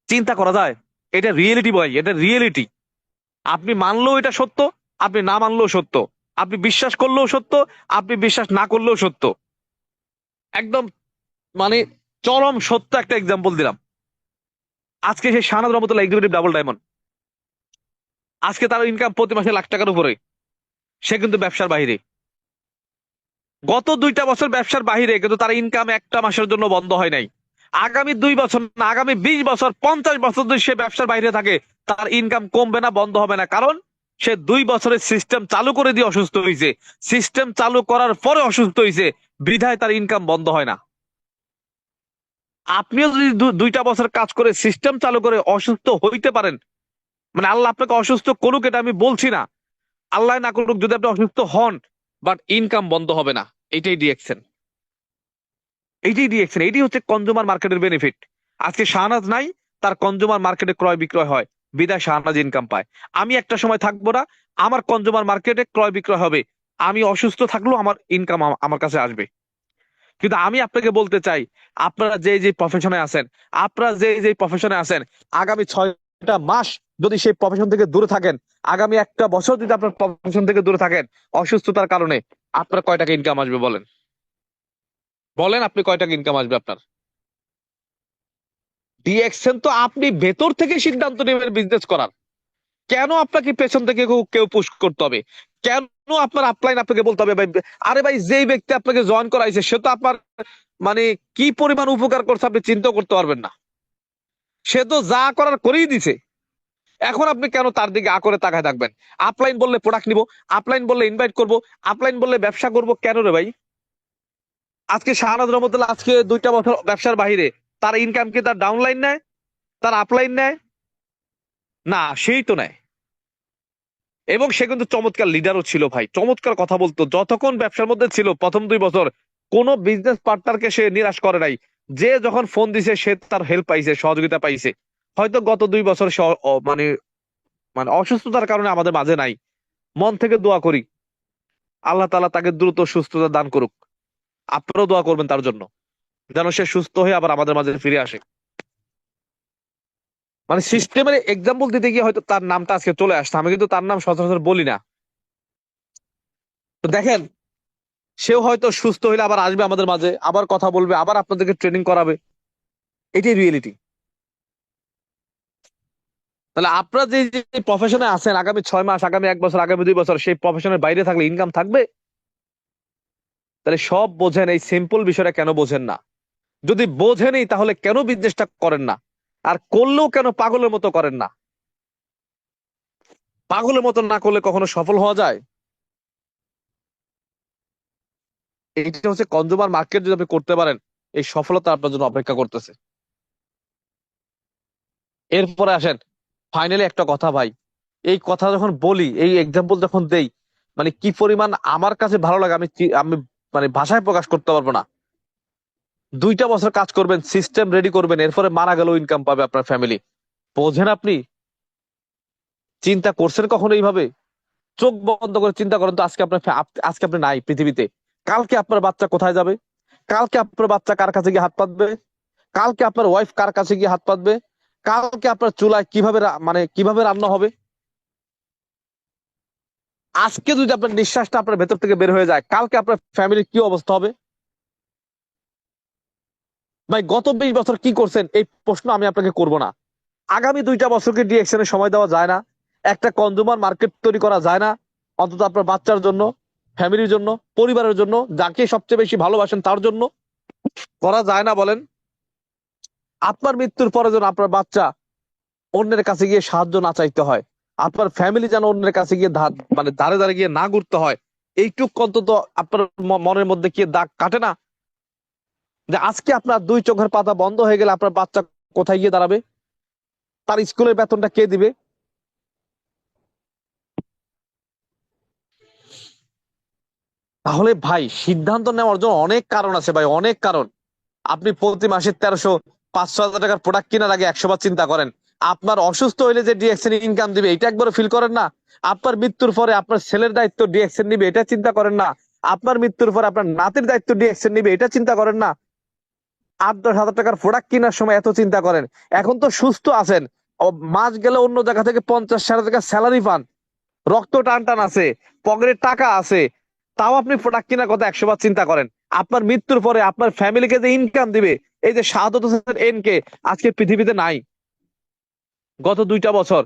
S1: চিন্তা করা যায়? এটা রিয়েলিটি বয়, এটা রিয়েলিটি। আপনি মানলেও এটা সত্য, আপনি না মানলেও সত্য, আপনি বিশ্বাস করলেও সত্য, আপনি বিশ্বাস না করলেও সত্য। একদম মানে চরম সত্য একটা এক্সাম্পল দিলাম। আজকে সেই শাহনাজ রহমতুল্লাহ এক্সিকিউটিভ ডাবল ডায়মন্ড, আজকে তার ইনকাম প্রতি মাসে লাখ টাকার উপরে। সে কিন্তু ব্যবসার বাইরে, গত 2টা বছর ব্যবসার বাইরে, কিন্তু তার ইনকাম একটা মাসের জন্য বন্ধ হয় নাই। আগামী 2 বছর না, আগামী 20 বছর 50 বছর যদি সে ব্যবসার বাইরে থাকে, তার ইনকাম কমবে না, বন্ধ হবে না। কারণ সে 2 বছরের সিস্টেম চালু করে দিয়ে অসুস্থ হয়েছে, সিস্টেম চালু করার পরে অসুস্থ হয়েছে, বিধায় তার ইনকাম বন্ধ হয় না। আপনিও যদি 2টা বছর কাজ করে সিস্টেম চালু করে অসুস্থ হইতে পারেন, মানে আল্লাহ আপনাকে অসুস্থ করুক এটা আমি বলছি না, আল্লাহ না করুক যদি আপনি অসুস্থ হন, বাট ইনকাম বন্ধ হবে না। এটাই ডিএক্সএন, এইটাই ডিএক্সএন, এটি হচ্ছে কনজুমার মার্কেটের বেনিফিট। আজকে শাহনাজ নাই, তার কনজুমার মার্কেটে ক্রয় বিক্রয় হয়, বিদায় শাহনাজ ইনকাম পায়। আমি একটা সময় থাকবো না, আমার কনজুমার মার্কেটে ক্রয় বিক্রয় হবে, আমি অসুস্থ থাকলেও আমার ইনকাম আমার কাছে আসবে। কিন্তু আমি আপনাকে বলতে চাই, আপনারা যে যে প্রফেশনে আছেন, আপনারা যে যে প্রফেশনে আছেন, আগামী 6টা মাস যদি সেই প্রফেশন থেকে দূরে থাকেন, আগামী 1টা বছর যদি আপনার প্রফেশন থেকে দূরে থাকেন অসুস্থতার কারণে, আপনার কয় টাকা ইনকাম আসবে বলেন? বলেন আপনি কয় টাকা ইনকাম আসবে আপনার? ডিএক্সএন তো আপনি ভেতর থেকে সিদ্ধান্ত নেবেন বিজনেস করার। কেন আপনাকে পেছন থেকে কেউ কেউ পুশ করতে হবে? কেন আপনার আপলাইন আপনাকে বলতে হবে ভাই? আরে ভাই, যেই ব্যক্তি আপনাকে জয়েন করাইছে সে তো আপনার মানে কি পরিমাণ উপকার করছে আপনি চিন্তা করতে পারবেন না। সে তো যা করার করেই দিছে, এখন আপনি কেন তার দিকে করে তাকায় থাকবেন? আপলাইন বললে প্রোডাক্ট নিব, আপলাইন বললে ইনভাইট করব, আপলাইন বললে ব্যবসা করব, কেন রে ভাই? আজকে শাহনাজ রহমতুল্লাহ আজকে 2টা বছর ব্যবসার বাহিরে, তার ইনকাম কি তার ডাউনলাইন নেয়, তার আপলাইন নেয়? না, সেই তো নেয়। এবং সে কিন্তু চমৎকার লিডারও ছিল ভাই, চমৎকার কথা বলতো যতক্ষণ ব্যবসার মধ্যে ছিল। প্রথম 2 বছর কোন বিজনেস পার্টনারকে সে নিরাশ করে নাই, যে যখন ফোন দিছে সে তার হেল্প পাইছে, সহযোগিতা পাইছে। হয়তো গত 2 বছর সে মানে মানে অসুস্থতার কারণে আমাদের মাঝে নাই। মন থেকে দোয়া করি আল্লাহ তাআলা তাকে দ্রুত সুস্থতা দান করুক। আপনারাও দোয়া করবেন তার জন্য, যেন সে সুস্থ হয়ে আবার আমাদের মাঝে ফিরে আসে। মানে সিস্টেমের এক্সাম্পল দিতে গিয়ে হয়তো তার নামটা আজকে চলে আসছে, আমি কিন্তু তার নাম সচরাচর বলি না। তো দেখেন, সেও হয়তো সুস্থ হইলে আবার আসবে আমাদের মাঝে, আবার কথা বলবে, আবার আপনাদেরকে ট্রেনিং করাবে। এটাই রিয়েলিটি। তাহলে আপনারা যে প্রফেশনে আছেন, আগামী 6 মাস, আগামী 1 বছর, আগামী 2 বছর সেই প্রফেশনের বাইরে থাকলে ইনকাম থাকবে? তাহলে সব বোঝেন, এই সিম্পল বিষয়টা কেন বোঝেন না? যদি বোঝেনই তাহলে কেন বিজনেসটা করেন না? আর করলেও কেন পাগলের মতো করেন না? পাগলের মতো না করলে কখনো সফল হওয়া যায়? এইটা হচ্ছে কনজুমার মার্কেট, যদি আপনি করতে পারেন এই সফলতা আপনার জন্য অপেক্ষা করতেছে। এরপরে আসেন ফাইনালি একটা কথা ভাই, এই কথা যখন বলি, এই এক্সাম্পল যখন দেই, মানে কি পরিমাণ আমার কাছে ভালো লাগে আমি মানে ভাষায় প্রকাশ করতে পারবো না। 2টা বছর কাজ করবেন, সিস্টেম রেডি করবেন, এরপরে মারা গেলেও ইনকাম পাবে আপনার ফ্যামিলি। বোঝেন আপনি? চিন্তা করছেন কখনো এইভাবে? চোখ বন্ধ করে চিন্তা করেন তো, আজকে আপনি নাই পৃথিবীতে, কালকে আপনার বাচ্চা কোথায় যাবে? কালকে আপনার বাচ্চা কার কাছে গিয়ে হাত পাতবে? কালকে আপনার ওয়াইফ কার কাছে গিয়ে হাত পাতবে? কালকে আপনার চুলায় কিভাবে মানে কিভাবে রান্না হবে? আজকে যদি আপনার নিঃশ্বাসটা আপনার ভেতর থেকে বের হয়ে যায়, কালকে আপনার ফ্যামিলির কি অবস্থা হবে? ভাই গত 20 বছর কি করছেন এই প্রশ্ন আমি আপনাকে করব না। আগামী 2টা বছরকে ডিএকশনে সময় দেওয়া যায় না? একটা কনজুমার মার্কেট তৈরি করা যায় না? অন্তত আপনার বাচ্চার জন্য, ফ্যামিলির জন্য, পরিবারের জন্য, যাকে সবচেয়ে বেশি ভালোবাসেন তার জন্য করা যায় না বলেন? আপনার মৃত্যুর পরে যেন আপনার বাচ্চা অন্যের কাছে গিয়ে সাহায্য না চাইতে হয়, আপনার ফ্যামিলি যেন অন্যের কাছে গিয়ে মানে ধারে ধারে গিয়ে না ঘুরতে হয়, এইটুক অন্তত আপনার মনের মধ্যে কি দাগ কাটে না? যে আজকে আপনার 2 চোখের পাতা বন্ধ হয়ে গেলে আপনার বাচ্চা কোথায় গিয়ে দাঁড়াবে? তার স্কুলের বেতনটা কে দিবে? তাহলে ভাই সিদ্ধান্ত নেওয়ার জন্য অনেক কারণ আছে ভাই, অনেক কারণ। আপনি প্রতি মাসে 1300-500 হাজার টাকার প্রোডাক্ট কেনার আগে 100 বার চিন্তা করেন। আপনার অসুস্থ হইলে যে ডিএক্সএন ইনকাম দিবে এটা একবারও ফিল করেন না? আপনার মৃত্যুর পরে আপনার ছেলের দায়িত্ব ডিএক্সএন নিবে এটা চিন্তা করেন না? আপনার মৃত্যুর পরে আপনার নাতির দায়িত্ব ডিএক্সএন নিবে এটা চিন্তা করেন না? 8-10 হাজার টাকার প্রোডাক্ট কেনার সময় এত চিন্তা করেন। এখন তো সুস্থ আছেন, মাস গেলে অন্য জায়গা থেকে 50-60 টাকা স্যালারি পান, রক্ত টান টান আছে, পকেটে টাকা আছে, তাও আপনি প্রোডাক্ট কেনার কথা 100 বার চিন্তা করেন। আপনার মৃত্যুর পরে আপনার ফ্যামিলিকে যে ইনকাম দিবে, এই যে শাহাদত হোসেন এন কে আজকে পৃথিবীতে নাই। গত 2টা বছর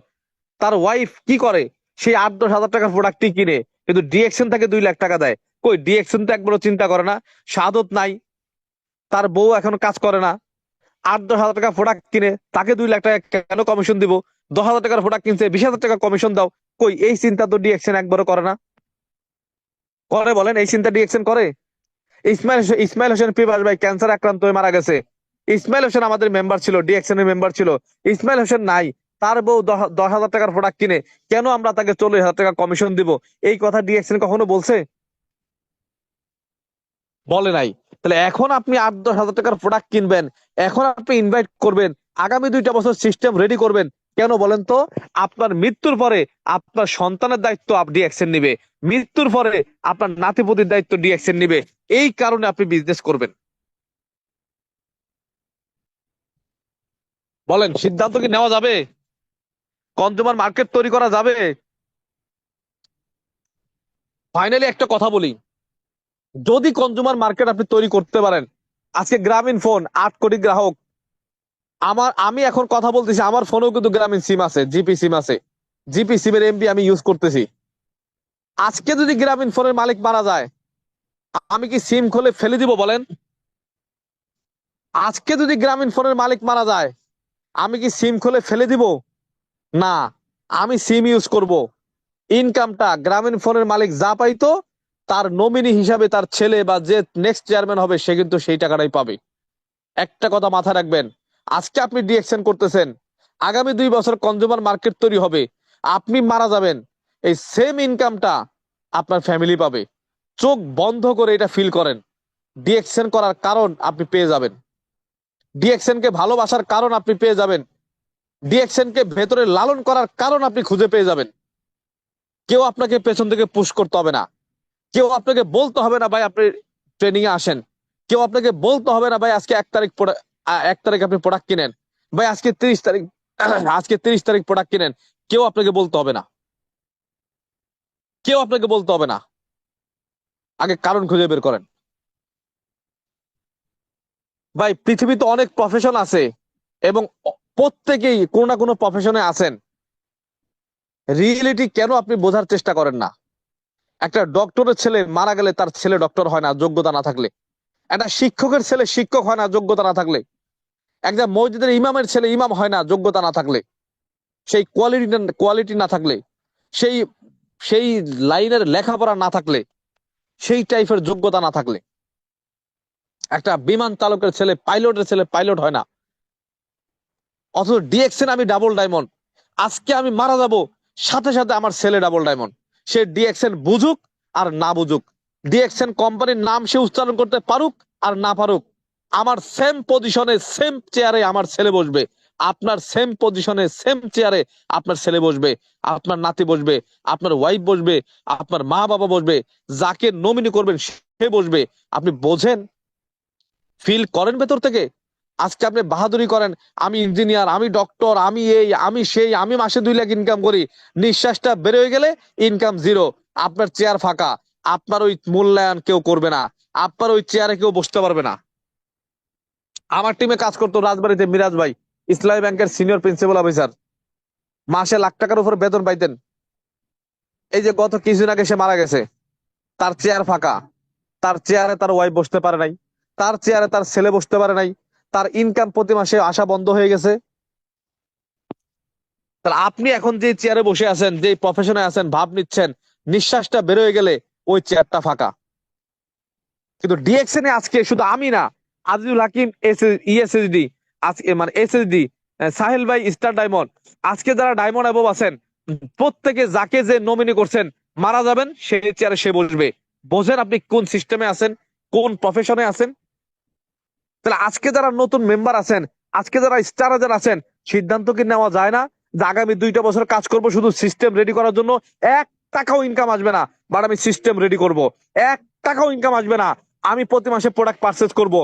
S1: তার ওয়াইফ কি করে? সেই 8-10 হাজার টাকার প্রোডাক্টই কিনে, কিন্তু ডিএকশন তাকে 2 লাখ টাকা দেয়। কই ডিএকশন তো একবারও চিন্তা করে না। শাহাদত নাই, তার বউ এখন কাজ করে না, 8-10 হাজার টাকা প্রোডাক্ট কিনে তাকে 2 লাখ টাকা কেন কমিশন দিব? 10 হাজার টাকার প্রোডাক্ট কিনছে, 20 হাজার টাকা কমিশন দাও। কই এই চিন্তা তো ডিএকশন একবারও করে না। করে বলেন, এই চিন্তা ডিএকশন করে? ইসমাইল হোসেন পিপাস ভাই ক্যান্সার আক্রান্ত হয়ে মারা গেছে। ইসমাইল হোসেন আমাদের মেম্বার ছিল, ডিএকশন এর মেম্বার ছিল। ইসমাইল হোসেন নাই, তার বউ 10 হাজার টাকার প্রোডাক্ট কিনে, কেন আমরা তাকে 40 হাজার টাকা কমিশন দিব? এই কথা ডিএকশন কখনো বলছে? বলে নাই। তাহলে এখন আপনি 8-10 হাজার টাকার প্রোডাক্ট কিনবেন, এখন আপনি ইনভাইট করবেন, আগামী 2টা বছর সিস্টেম রেডি করবেন, কেন বলেন তো? আপনার মৃত্যুর পরে আপনার সন্তানের দায়িত্ব ডিএকশন নিবে, মৃত্যুর পরে আপনার নাতিপুতির দায়িত্ব ডিএকশন নিবে। এই কারণে আপনি বিজনেস করবেন। বলেন সিদ্ধান্ত কি নেওয়া যাবে? কনজুমার মার্কেট তৈরি করা যাবে? ফাইনালি একটা কথা বলি, যদি কনজুমার মার্কেট আপনি তৈরি করতে পারেন, আজকে গ্রামীণ ফোন 8 কোটি গ্রাহক, আমি এখন কথা বলতেছি, আমার ফোনেও কিন্তু গ্রামীণ সিম আছে, জিপি সিম আছে, জিপি সিমের এমবি আমি ইউজ করতেছি। আজকে যদি গ্রামীণ ফোনের মালিক মারা যায়, আমি কি সিম খুলে ফেলে দিব বলেন? আজকে যদি গ্রামীণ ফোনের মালিক মারা যায়, আমি কি সিম খুলে ফেলে দিব? না, আমি সিম ইউজ করব। ইনকামটা গ্রামীণ ফোনের মালিক যা পাইতো, তার নমিনি হিসাবে তার ছেলে বা যে নেক্সট চেয়ারম্যান হবে সে কিন্তু সেই টাকাটাই পাবে। একটা কথা মাথায় রাখবেন, আজকে আপনি ডিএকশন করতেছেন, আগামী 2 বছর কনজুমার মার্কেট তৈরি হবে, আপনি মারা যাবেন, এই সেম ইনকামটা আপনার ফ্যামিলি পাবে। চোখ বন্ধ করে এটা ফিল করেন। ডিএকশন করার কারণ আপনি পেয়ে যাবেন, ডিএকশন কে ভালোবাসার কারণ আপনি পেয়ে যাবেন, ডিএকশন কে ভেতরে লালন করার কারণ আপনি খুঁজে পেয়ে যাবেন। কেউ আপনাকে পেছন থেকে পুশ করতে হবে না, কেউ আপনাকে বলতে হবে না ভাই আপনি ট্রেনিং এ আসেন, কেউ আপনাকে বলতে হবে না ভাই আজকে 1 তারিখ 1 তারিখ আপনি প্রোডাক্ট কিনেন, ভাই আজকে 30 তারিখ আজকে 30 তারিখ প্রোডাক্ট কিনেন, কেউ আপনাকে বলতে হবে না, কেউ আপনাকে বলতে হবে না। আগে কারণ খুঁজে বের করেন। ভাই পৃথিবীতে অনেক প্রফেশন আছে এবং প্রত্যেকেই কোনো না কোনো প্রফেশনে আছেন। রিয়েলিটি কেন আপনি বোঝার চেষ্টা করেন না? একটা ডক্টরের ছেলে মারা গেলে তার ছেলে ডক্টর হয় না যোগ্যতা না থাকলে। একটা শিক্ষকের ছেলে শিক্ষক হয় না যোগ্যতা না থাকলে। একটা মসজিদের ইমামের ছেলে ইমাম হয় না যোগ্যতা না থাকলে, সেই কোয়ালিটি না থাকলে, সেই সেই লাইনের লেখাপড়া না থাকলে, সেই টাইপের যোগ্যতা না থাকলে। একটা বিমান চালকের ছেলে পাইলটের ছেলে পাইলট হয় না। অথচ ডিএক্সএন আমি ডাবল ডায়মন্ড, আজকে আমি মারা যাব, সাথে সাথে আমার ছেলে ডাবল ডায়মন্ড। সে ডিএক্সএন বুঝুক আর না বুঝুক, ডিএক্সএন কোম্পানির নাম সে উচ্চারণ করতে পারুক আর না পারুক, আমার সেম পজিশনে সেম চেয়ারে আমার ছেলে বসবে। আপনার সেম পজিশনে সেম চেয়ারে আপনার ছেলে বসবে, আপনার নাতি বসবে, আপনার ওয়াইফ বসবে, আপনার মা বাবা বসবে, যাকে নমিনি করবেন সে বসবে। আপনি বোঝেন, ফিল করেন ভেতর থেকে? আজকে আপনি বাহাদুরি করেন, আমি ইঞ্জিনিয়ার, আমি ডক্টর, আমি এই আমি সেই, আমি মাসে 2 লাখ ইনকাম করি। নিঃশ্বাসটা বের হয়ে গেলে ইনকাম জিরো, আপনার চেয়ার ফাঁকা, আপনার ওই মূল্যায়ন কেউ করবে না, আপনার ওই চেয়ারে কেউ বসতে পারবে না। আমার টিমে কাজ করতো রাজবাড়িতে মিরাজ ভাই, ইসলামী ব্যাংকের সিনিয়র প্রিন্সিপাল অফিসার, মাসে লাখ টাকার উপর বেতন পাইতেন। এই যে গত কিছুদিন আগে সে মারা গেছে, তার চেয়ার ফাঁকা, তার চেয়ারে তার ওয়াইফ বসতে পারে নাই, তার চেয়ারে তার ছেলে বসতে পারে নাই, তার ইনকাম প্রতি মাসে আসা বন্ধ হয়ে গেছে। তাহলে আপনি এখন যে চেয়ারে বসে আছেন, যে প্রফেশনে আছেন, ভাব নিচ্ছেন, নিঃশ্বাসটা বের হয়ে গেলে ওই চেয়ারটা ফাঁকা। কিন্তু ডিএক্সএন আজকে শুধু আমি না, আজিজুল হাকিম ইএসএসডি, আজকে মানে এসএসডি, সাহেল ভাই স্টার ডায়মন্ড, আজকে যারা ডায়মন্ড অ্যাবভ আছেন, প্রত্যেকে যাকে যে নমিনি করছেন, মারা যাবেন সেই চেয়ারে সে বসবে। বোঝেন আপনি কোন সিস্টেমে আছেন, কোন প্রফেশনে আছেন? তাহলে আজকে যারা নতুন মেম্বার আছেন, আজকে যারা স্টার আছেন, সিদ্ধান্ত কি নেওয়া যায় না যে আগামী 2টা বছর কাজ করব শুধু সিস্টেম রেডি করার জন্য? 1 টাকাও ইনকাম আসবে না, বাট আমি সিস্টেম রেডি করব। 1 টাকাও ইনকাম আসবে না, আমি প্রতি মাসে প্রোডাক্ট পারচেজ করব।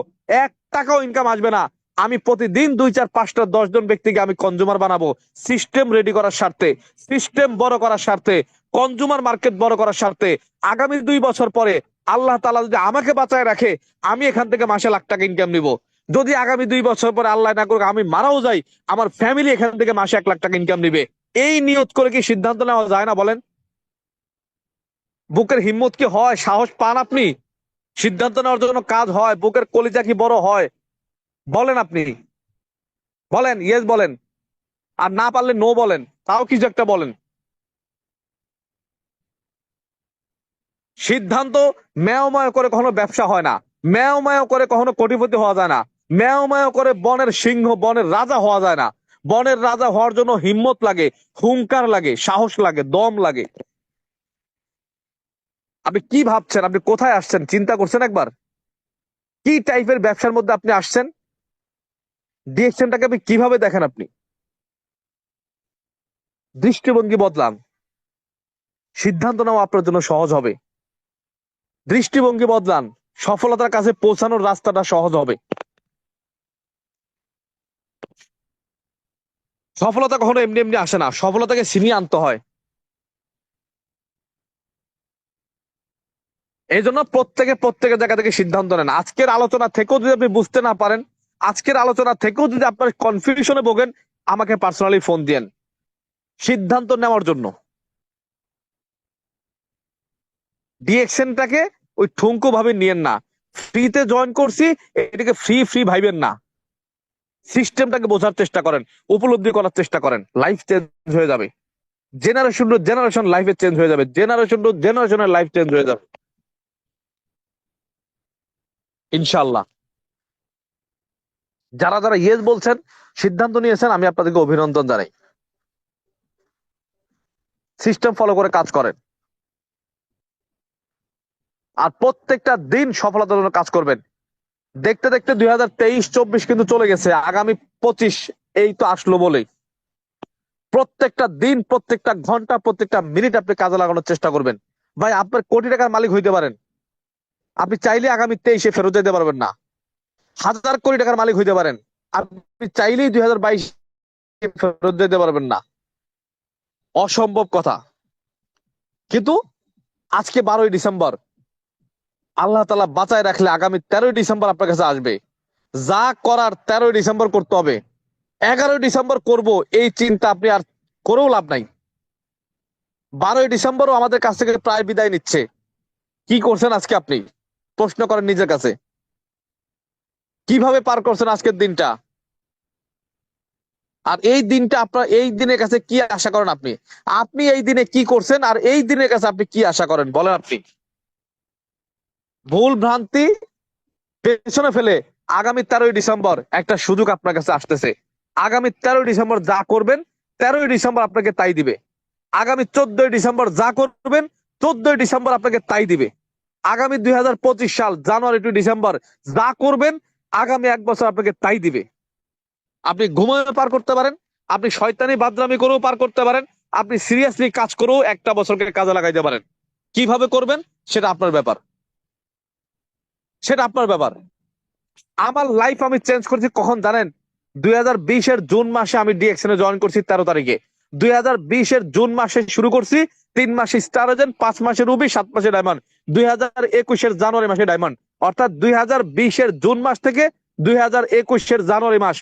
S1: 1 টাকাও ইনকাম আসবে না, আমি প্রতিদিন 2 4 5টা 10 জন ব্যক্তিকে আমি কনজুমার বানাবো। সিস্টেম রেডি করার স্বার্থে, সিস্টেম বড় করার স্বার্থে, কনজুমার মার্কেট বড় করার স্বার্থে। আগামী 2 বছর পরে আল্লাহ তাআলা যদি আমাকে বাঁচায় রাখে, আমি এখান থেকে মাসে লাখ টাকা ইনকাম নিব। যদি আগামী 2 বছর পরে আল্লাহ না করুক আমি মারাও যাই, আমার ফ্যামিলি এখান থেকে মাসে 1 লাখ টাকা ইনকাম নিবে। এই নিয়ত করে কি সিদ্ধান্ত নেওয়া যায় না বলেন? বুকের হিম্মত কি হয়? সাহস পান আপনি? সিদ্ধান্ত নেওয়ার জন্য কাজ হয়, বুকের কলিজা কি বড় হয়? বলেন আপনি, বলেন ইয়েস বলেন, আর না পারলে নো বলেন, তাও কিছু একটা বলেন। সিদ্ধান্ত ম্যাও ম্যাও করে কখনো ব্যবসা হয় না, ম্যাও ম্যাও করে কখনো কোটিপতি হওয়া যায় না, ম্যাও ম্যাও করে বনের সিংহ বনের রাজা হওয়া যায় না। বনের রাজা হওয়ার জন্য হিম্মত লাগে, হুঙ্কার লাগে, সাহস লাগে, দম লাগে। আপনি কি ভাবছেন? আপনি কোথায় আসছেন চিন্তা করছেন একবার? কি টাইপের ব্যবসার মধ্যে আপনি আসছেন? ডিএকশনটাকে আপনি কিভাবে দেখেন? আপনি দৃষ্টিভঙ্গি বদলান, সিদ্ধান্ত নেওয়া আপনার জন্য সহজ হবে। দৃষ্টিভঙ্গি বদলান, সফলতার কাছে পৌঁছানোর রাস্তাটা সহজ হবে। সফলতা কখনো এমনি এমনি আসে না, সফলতাকে ছিনিয়ে আনতে হয়। এই জন্য প্রত্যেকে প্রত্যেকের জায়গা থেকে সিদ্ধান্ত নেন। আজকের আলোচনা থেকেও যদি আপনি বুঝতে না পারেন, আজকের আলোচনা থেকেও যদি আপনার কনফিউশনে ভোগেন, আমাকে পার্সোনালি ফোন দিয়েন সিদ্ধান্ত নেওয়ার জন্য। ডিএকশনটাকে ওই ঠুনকো ভাবে নিয়েন না। ফ্রিতে জয়েন করছি, এটাকে ফ্রি ফ্রি ভাইবেন না। সিস্টেমটাকে বোঝার চেষ্টা করেন, উপলব্ধি করার চেষ্টা করেন, লাইফ চেঞ্জ হয়ে যাবে। জেনারেশন টু জেনারেশন লাইফে চেঞ্জ হয়ে যাবে, জেনারেশন টু জেনারেশনের লাইফ চেঞ্জ হয়ে যাবে ইনশাল্লাহ। যারা যারা ইয়েস বলছেন, সিদ্ধান্ত নিয়েছেন, আমি আপনাদেরকে অভিনন্দন জানাই। সিস্টেম ফলো করে কাজ করেন, আর প্রত্যেকটা দিন সফলতার জন্য কাজ করবেন। দেখতে দেখতে 2023-24 কিন্তু চলে গেছে, আগামী 25 এই তো আসলো বলেই। প্রত্যেকটা দিন, প্রত্যেকটা ঘন্টা, প্রত্যেকটা মিনিট আপনি কাজে লাগানোর চেষ্টা করবেন। ভাই আপনার কোটি টাকার মালিক হইতে পারেন, আপনি চাইলে আগামী 23-এ ফেরত যেতে পারবেন না। 1000 কোটি টাকার মালিক হইতে পারেন, আপনি চাইলেই 2022 ফেরত দিতে পারবেন না, অসম্ভব কথা। কিন্তু আজকে 12ই ডিসেম্বর, আল্লাহ তাআলা বাঁচায় রাখলে আগামী 13ই ডিসেম্বর আপনার কাছে আসবে। যা করার 13ই ডিসেম্বর করতে হবে। 11ই ডিসেম্বর করব এই চিন্তা আপনি আর করেও লাভ নাই। 12ই ডিসেম্বরও আমাদের কাছ থেকে প্রায় বিদায় নিচ্ছে। কি করছেন আজকে আপনি? প্রশ্ন করেন নিজের কাছে, কিভাবে পার করছেন আজকের দিনটা? আর এই দিনটা আপনার, এই দিনের কাছে কি আশা করেন আপনি? আপনি এই দিনে কি করছেন আর এই দিনের কাছে আপনি কি আশা করেন বলেন আপনি? ভুল ভ্রান্তি পেছনে ফেলে আগামী 13ই ডিসেম্বর একটা সুযোগ আপনার কাছে আসতেছে। আগামী 13ই ডিসেম্বর যা করবেন, 13ই ডিসেম্বর আপনাকে তাই দিবে। আগামী 14ই ডিসেম্বর যা করবেন, 14ই ডিসেম্বর আপনাকে তাই দিবে। আগামী 2025 সাল জানুয়ারি টু ডিসেম্বর যা করবেন, আগামী 1 বছর আপনাকে তাই দিবে। আপনি ঘুমিয়ে পার করতে পারেন, আপনি শয়তানি বাদরামি করেও পার করতে পারেন, আপনি সিরিয়াসলি কাজ করেও একটা বছরকে কাজে লাগাইতে পারেন। কিভাবে করবেন সেটা আপনার ব্যাপার, সেটা আপনার ব্যাপার। আমার লাইফ আমি চেঞ্জ করেছি কখন জানেন? 2020-এর জুন মাসে আমি ডিএক্সএন জয়েন করছি 13 তারিখে। 2020-এর জুন মাসে শুরু করছি, 3 মাসে স্টার এজেন্ট, 5 মাসে রুবি, 7 মাসে ডায়মন্ড, 2021-এর জানুয়ারি মাসে ডায়মন্ড। অর্থাৎ 2020-এর জুন মাস থেকে 2021-এর জানুয়ারি মাস,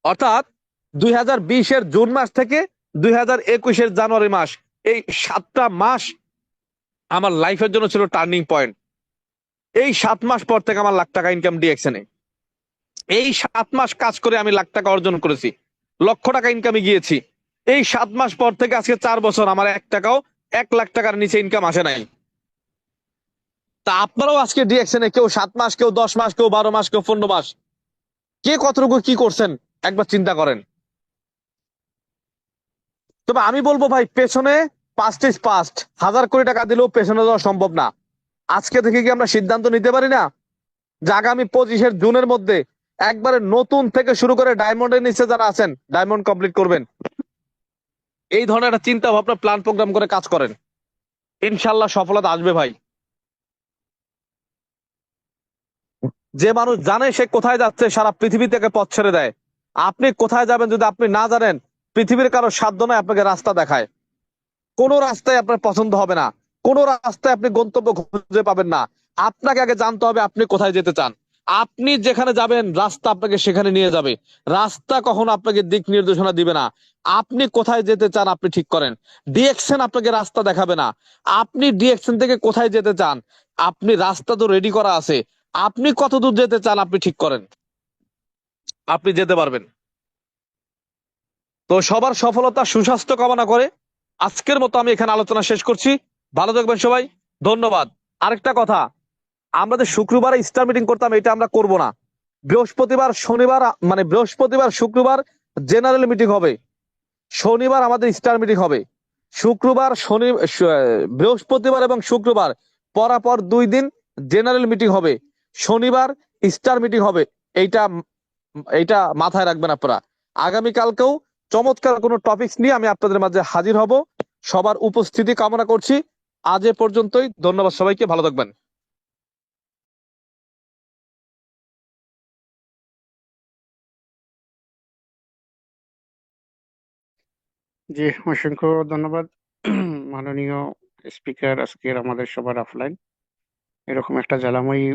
S1: অর্থাৎ 2020-এর জুন মাস থেকে 2021-এর জানুয়ারি মাস, এই 7টা মাস আমার লাইফের জন্য ছিল টার্নিং পয়েন্ট। এই 7 মাস পর থেকে আমার লাখ টাকা ইনকাম ডিএক্সএনে। এই 7 মাস কাজ করে আমি লাখ টাকা অর্জন করেছি, লক্ষ টাকা ইনকামে গিয়েছি। এই 7 মাস পর থেকে আজকে 4 বছর আমার 1 লাখ টাকার নিচে ইনকাম আসে নাই। তা আপনারাও আজকে ডিএক্সএনে কেউ 7 মাস, কেউ 10 মাস, কেউ 12 মাস, কেউ 15 মাস, কে কতটুকু কি করছেন একবার চিন্তা করেন। তবে আমি বলবো ভাই, পেছনে পাস্ট ইজ পাস্ট, 1000 কোটি টাকা দিলেও পেছনে যাওয়া সম্ভব না। আজকে থেকে কি আমরা সিদ্ধান্ত নিতে পারি না যে আগামী 25-এর জুনের মধ্যে একবারে নতুন থেকে শুরু করে ডায়মন্ডের নিচে যারা আছেন ডায়মন্ড কমপ্লিট করবেন? এই ধরনের একটা চিন্তা ভাবনা, প্ল্যান প্রোগ্রাম করে কাজ করেন, ইনশাল্লাহ সফলতা আসবে ভাই। যে মানুষ জানে সে কোথায় যাচ্ছে, সারা পৃথিবী থেকে পথ ছেড়ে দেয়। আপনি কোথায় যাবেন যদি আপনি না জানেন, পৃথিবীর কারো সাধ্য নয় আপনাকে রাস্তা দেখায়। কোনো রাস্তায় আপনার পছন্দ হবে না, কোনো রাস্তায় আপনি গন্তব্য খুঁজে পাবেন না। আপনাকে আগে জানতে হবে আপনি কোথায় যেতে চান। আপনি যেখানে যাবেন রাস্তা আপনাকে সেখানে নিয়ে যাবে। রাস্তা কখনো আপনাকে দিক নির্দেশনা দিবে না। আপনি কোথায় যেতে চান আপনি ঠিক করেন। ডিএক্সএন আপনাকে রাস্তা দেখাবে না। আপনি ডিএক্সএন থেকে কোথায় যেতে চান, আপনি রাস্তা তো রেডি করা আছে। আপনি কত দূর যেতে চান আপনি ঠিক করেন, আপনি যেতে পারবেন। তো সবার সফলতা সুস্বাস্থ্য কামনা করে আজকের মতো আমি এখানে আলোচনা শেষ করছি। ভালো থাকবেন সবাই, ধন্যবাদ। আরেকটা কথা, আমরা যে শুক্রবারে স্টার মিটিং করতাম এটা আমরা করব না। বৃহস্পতিবার শনিবার, মানে বৃহস্পতিবার শুক্রবার জেনারেল মিটিং হবে, শনিবার আমাদের স্টার মিটিং হবে। শুক্রবার বৃহস্পতিবার এবং শুক্রবার পরাপর 2 দিন জেনারেল মিটিং হবে, শনিবার স্টার মিটিং হবে। এইটা এইটা মাথায় রাখবেন আপনারা। আগামীকালকেও চমৎকার কোনো টপিকস নিয়ে আমি আপনাদের মাঝে হাজির হব। সবার উপস্থিতি কামনা করছি। আজ এ পর্যন্তই, ধন্যবাদ সবাইকে, ভালো থাকবেন।
S3: জি, অসংখ্য ধন্যবাদ মাননীয় স্পিকার, আজকের আমাদের সবার অফলাইন এরকম একটা জ্বালাময়ী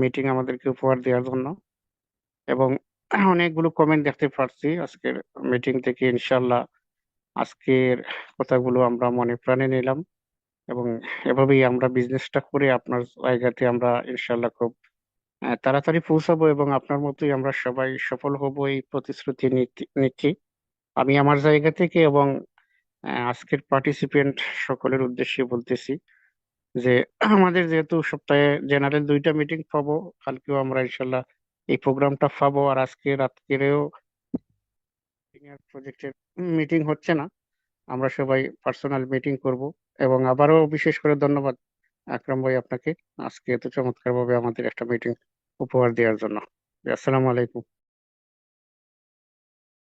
S3: মিটিং আমাদেরকে উপহার দেওয়ার জন্য। এবং অনেকগুলো কমেন্ট দেখতে পারছি আজকের মিটিং থেকে। ইনশাল্লাহ আজকের কথাগুলো আমরা মনে প্রাণে নিলাম এবং এভাবেই আমরা বিজনেসটা করে আপনার জায়গাতে আমরা ইনশাল্লাহ খুব তাড়াতাড়ি পৌঁছাবো এবং আপনার মতোই আমরা সবাই সফল হব এই প্রতিশ্রুতি নিচ্ছি আমি আমার জায়গা থেকে। এবং আজকের পার্টিসিপেন্ট সকলের উদ্দেশ্যে বলতেছি যে আমাদের যেহেতু সপ্তাহে জেনারেল 2টা মিটিং পাবো, কালকেও আমরা ইনশাল্লাহ এই প্রোগ্রামটা পাবো। আর আজকে রাত্রেও প্রজেক্টের মিটিং হচ্ছে না, আমরা সবাই পার্সোনাল মিটিং করব। এবং আবারও বিশেষ করে ধন্যবাদ আকরাম ভাই আপনাকে আজকে এত চমৎকার ভাবে আমাদের একটা মিটিং উপহার দেওয়ার জন্য। আসসালামু আলাইকুম।